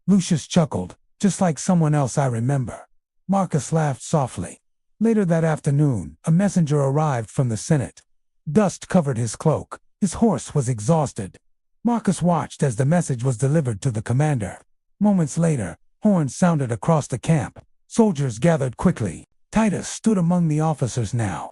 Speaker 1: Lucius chuckled. "Just like someone else I remember." Marcus laughed softly. Later that afternoon, a messenger arrived from the Senate. Dust covered his cloak. His horse was exhausted. Marcus watched as the message was delivered to the commander. Moments later, horns sounded across the camp. Soldiers gathered quickly. Titus stood among the officers now.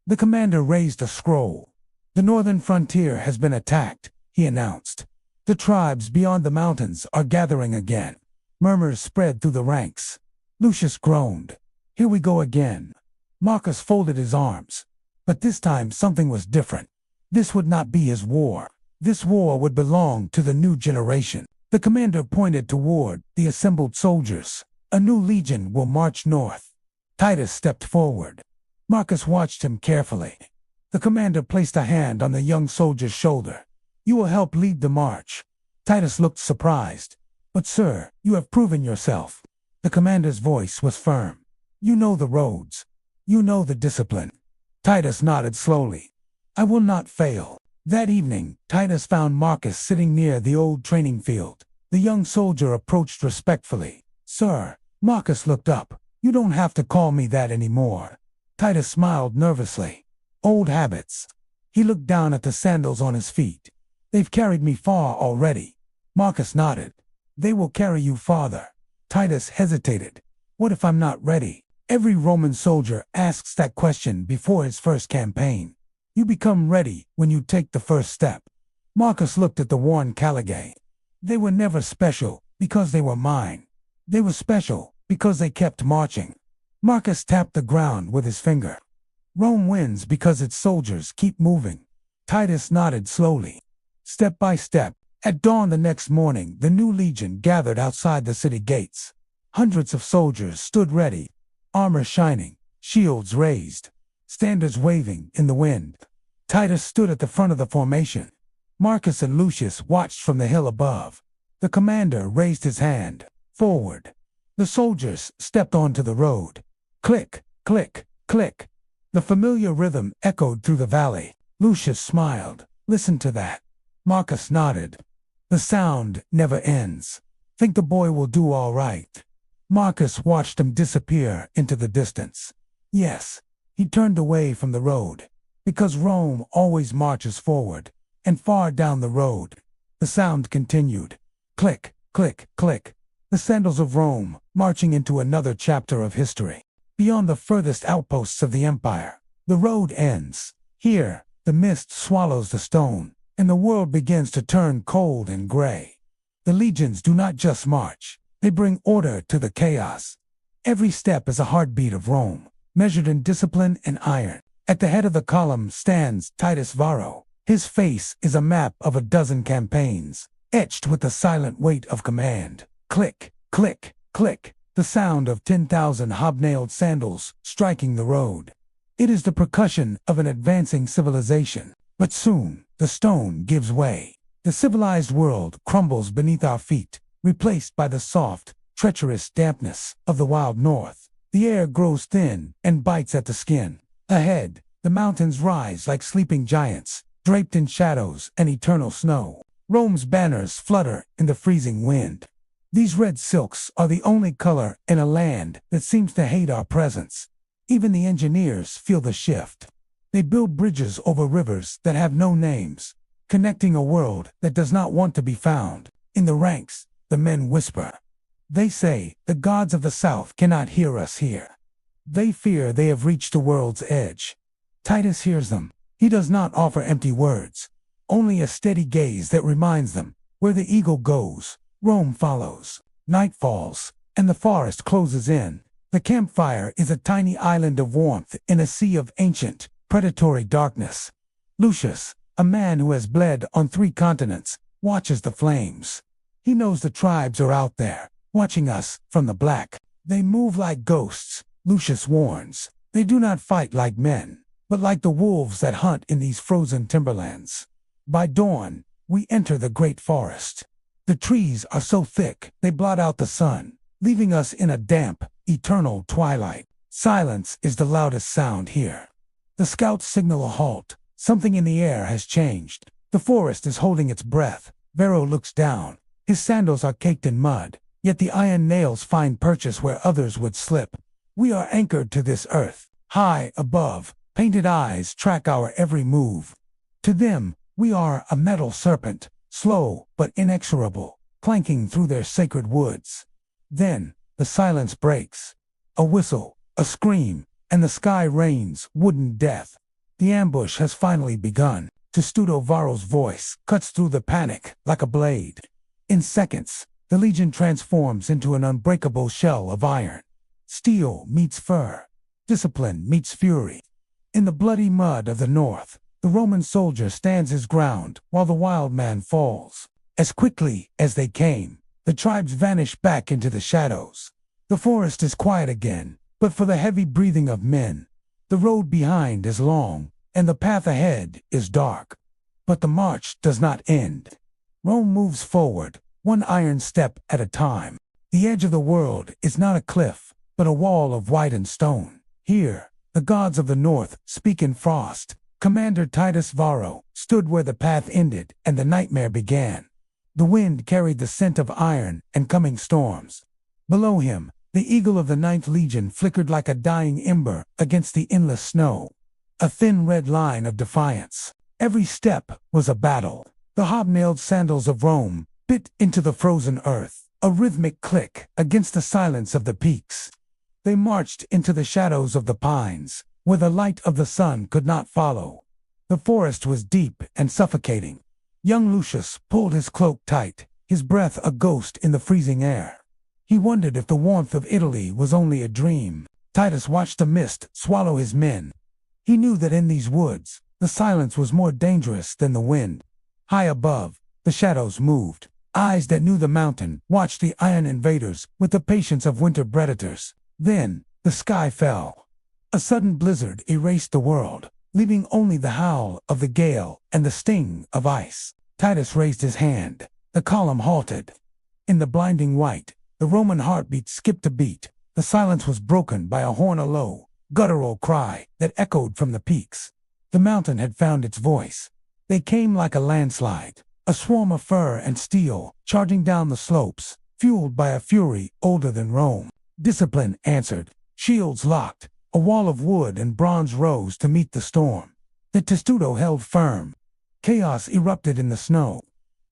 Speaker 1: The commander raised a scroll. "The northern frontier has been attacked," he announced. "The tribes beyond the mountains are gathering again." Murmurs spread through the ranks. Lucius groaned. "Here we go again." Marcus folded his arms. But this time something was different. This would not be his war. This war would belong to the new generation. The commander pointed toward the assembled soldiers. "A new legion will march north." Titus stepped forward. Marcus watched him carefully. The commander placed a hand on the young soldier's shoulder. "You will help lead the march." Titus looked surprised. "But sir, you have proven yourself." The commander's voice was firm. "You know the roads. You know the discipline." Titus nodded slowly. "I will not fail." That evening, Titus found Marcus sitting near the old training field. The young soldier approached respectfully. "Sir." Marcus looked up. "You don't have to call me that anymore." Titus smiled nervously. "Old habits." He looked down at the sandals on his feet. "They've carried me far already." Marcus nodded. "They will carry you farther." Titus hesitated. "What if I'm not ready?" Every Roman soldier asks that question before his first campaign. You become ready when you take the first step. Marcus looked at the worn Caligae. They were never special because they were mine. They were special because they kept marching. Marcus tapped the ground with his finger. Rome wins because its soldiers keep moving. Titus nodded slowly. Step by step, at dawn the next morning, the new legion gathered outside the city gates. Hundreds of soldiers stood ready, armor shining, shields raised, standards waving in the wind. Titus stood at the front of the formation. Marcus and Lucius watched from the hill above. The commander raised his hand. Forward. The soldiers stepped onto the road. Click, click, click. The familiar rhythm echoed through the valley. Lucius smiled. Listen to that. Marcus nodded. The sound never ends. Think the boy will do all right. Marcus watched him disappear into the distance. Yes. He turned away from the road. Because Rome always marches forward, and far down the road, the sound continued. Click, click, click. The sandals of Rome, marching into another chapter of history. Beyond the furthest outposts of the empire, the road ends. Here, the mist swallows the stone, and the world begins to turn cold and gray. The legions do not just march, they bring order to the chaos. Every step is a heartbeat of Rome, measured in discipline and iron. At the head of the column stands Titus Varro. His face is a map of a dozen campaigns, etched with the silent weight of command. Click, click, click, the sound of 10,000 hobnailed sandals striking the road. It is the percussion of an advancing civilization. But soon, the stone gives way. The civilized world crumbles beneath our feet, replaced by the soft, treacherous dampness of the wild north. The air grows thin and bites at the skin. Ahead, the mountains rise like sleeping giants, draped in shadows and eternal snow. Rome's banners flutter in the freezing wind. These red silks are the only color in a land that seems to hate our presence. Even the engineers feel the shift. They build bridges over rivers that have no names, connecting a world that does not want to be found. In the ranks, the men whisper. They say, the gods of the south cannot hear us here. They fear they have reached the world's edge. Titus hears them. He does not offer empty words, only a steady gaze that reminds them, where the eagle goes, Rome follows. Night falls, and the forest closes in. The campfire is a tiny island of warmth in a sea of ancient, predatory darkness. Lucius, a man who has bled on 3 continents, watches the flames. He knows the tribes are out there, watching us from the black. They move like ghosts, Lucius warns. They do not fight like men, but like the wolves that hunt in these frozen timberlands. By dawn, we enter the great forest. The trees are so thick, they blot out the sun, leaving us in a damp, eternal twilight. Silence is the loudest sound here. The scouts signal a halt. Something in the air has changed. The forest is holding its breath. Varro looks down. His sandals are caked in mud, yet the iron nails find purchase where others would slip. We are anchored to this earth. High above, painted eyes track our every move. To them, we are a metal serpent, slow but inexorable, clanking through their sacred woods. Then, the silence breaks. A whistle, a scream, and the sky rains wooden death. The ambush has finally begun. Testudo Varro's voice cuts through the panic like a blade. In seconds, the legion transforms into an unbreakable shell of iron. Steel meets fur. Discipline meets fury. In the bloody mud of the north, the Roman soldier stands his ground while the wild man falls. As quickly as they came, the tribes vanish back into the shadows. The forest is quiet again, but for the heavy breathing of men. The road behind is long, and the path ahead is dark. But the march does not end. Rome moves forward, one iron step at a time. The edge of the world is not a cliff, but a wall of whitened stone. Here, the gods of the north speak in frost. Commander Titus Varro stood where the path ended and the nightmare began. The wind carried the scent of iron and coming storms. Below him, the eagle of the 9th Legion flickered like a dying ember against the endless snow. A thin red line of defiance. Every step was a battle. The hobnailed sandals of Rome bit into the frozen earth, a rhythmic click against the silence of the peaks. They marched into the shadows of the pines, where the light of the sun could not follow. The forest was deep and suffocating. Young Lucius pulled his cloak tight, his breath a ghost in the freezing air. He wondered if the warmth of Italy was only a dream. Titus watched the mist swallow his men. He knew that in these woods, the silence was more dangerous than the wind. High above, the shadows moved. Eyes that knew the mountain watched the iron invaders with the patience of winter predators. Then, the sky fell. A sudden blizzard erased the world, leaving only the howl of the gale and the sting of ice. Titus raised his hand. The column halted. In the blinding white, the Roman heartbeat skipped a beat. The silence was broken by a low, guttural cry that echoed from the peaks. The mountain had found its voice. They came like a landslide, a swarm of fur and steel charging down the slopes, fueled by a fury older than Rome. Discipline answered, shields locked. A wall of wood and bronze rose to meet the storm. The testudo held firm. Chaos erupted in the snow.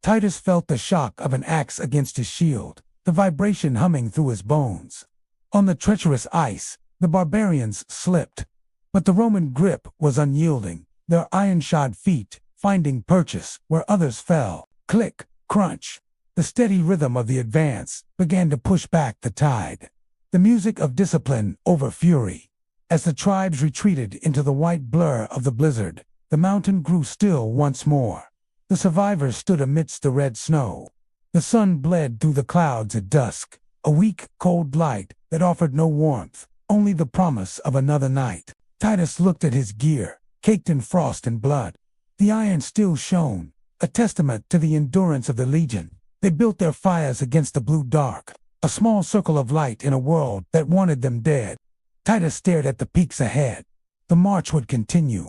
Speaker 1: Titus felt the shock of an axe against his shield, the vibration humming through his bones. On the treacherous ice, the barbarians slipped. But the Roman grip was unyielding, their iron-shod feet finding purchase where others fell. Click, crunch. The steady rhythm of the advance began to push back the tide. The music of discipline over fury. As the tribes retreated into the white blur of the blizzard, the mountain grew still once more. The survivors stood amidst the red snow. The sun bled through the clouds at dusk, a weak, cold light that offered no warmth, only the promise of another night. Titus looked at his gear, caked in frost and blood. The iron still shone, a testament to the endurance of the legion. They built their fires against the blue dark, a small circle of light in a world that wanted them dead. Titus stared at the peaks ahead. The march would continue.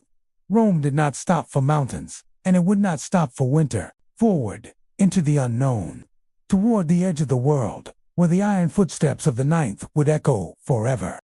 Speaker 1: Rome did not stop for mountains, and it would not stop for winter. Forward, into the unknown. Toward the edge of the world, where the iron footsteps of the ninth would echo forever.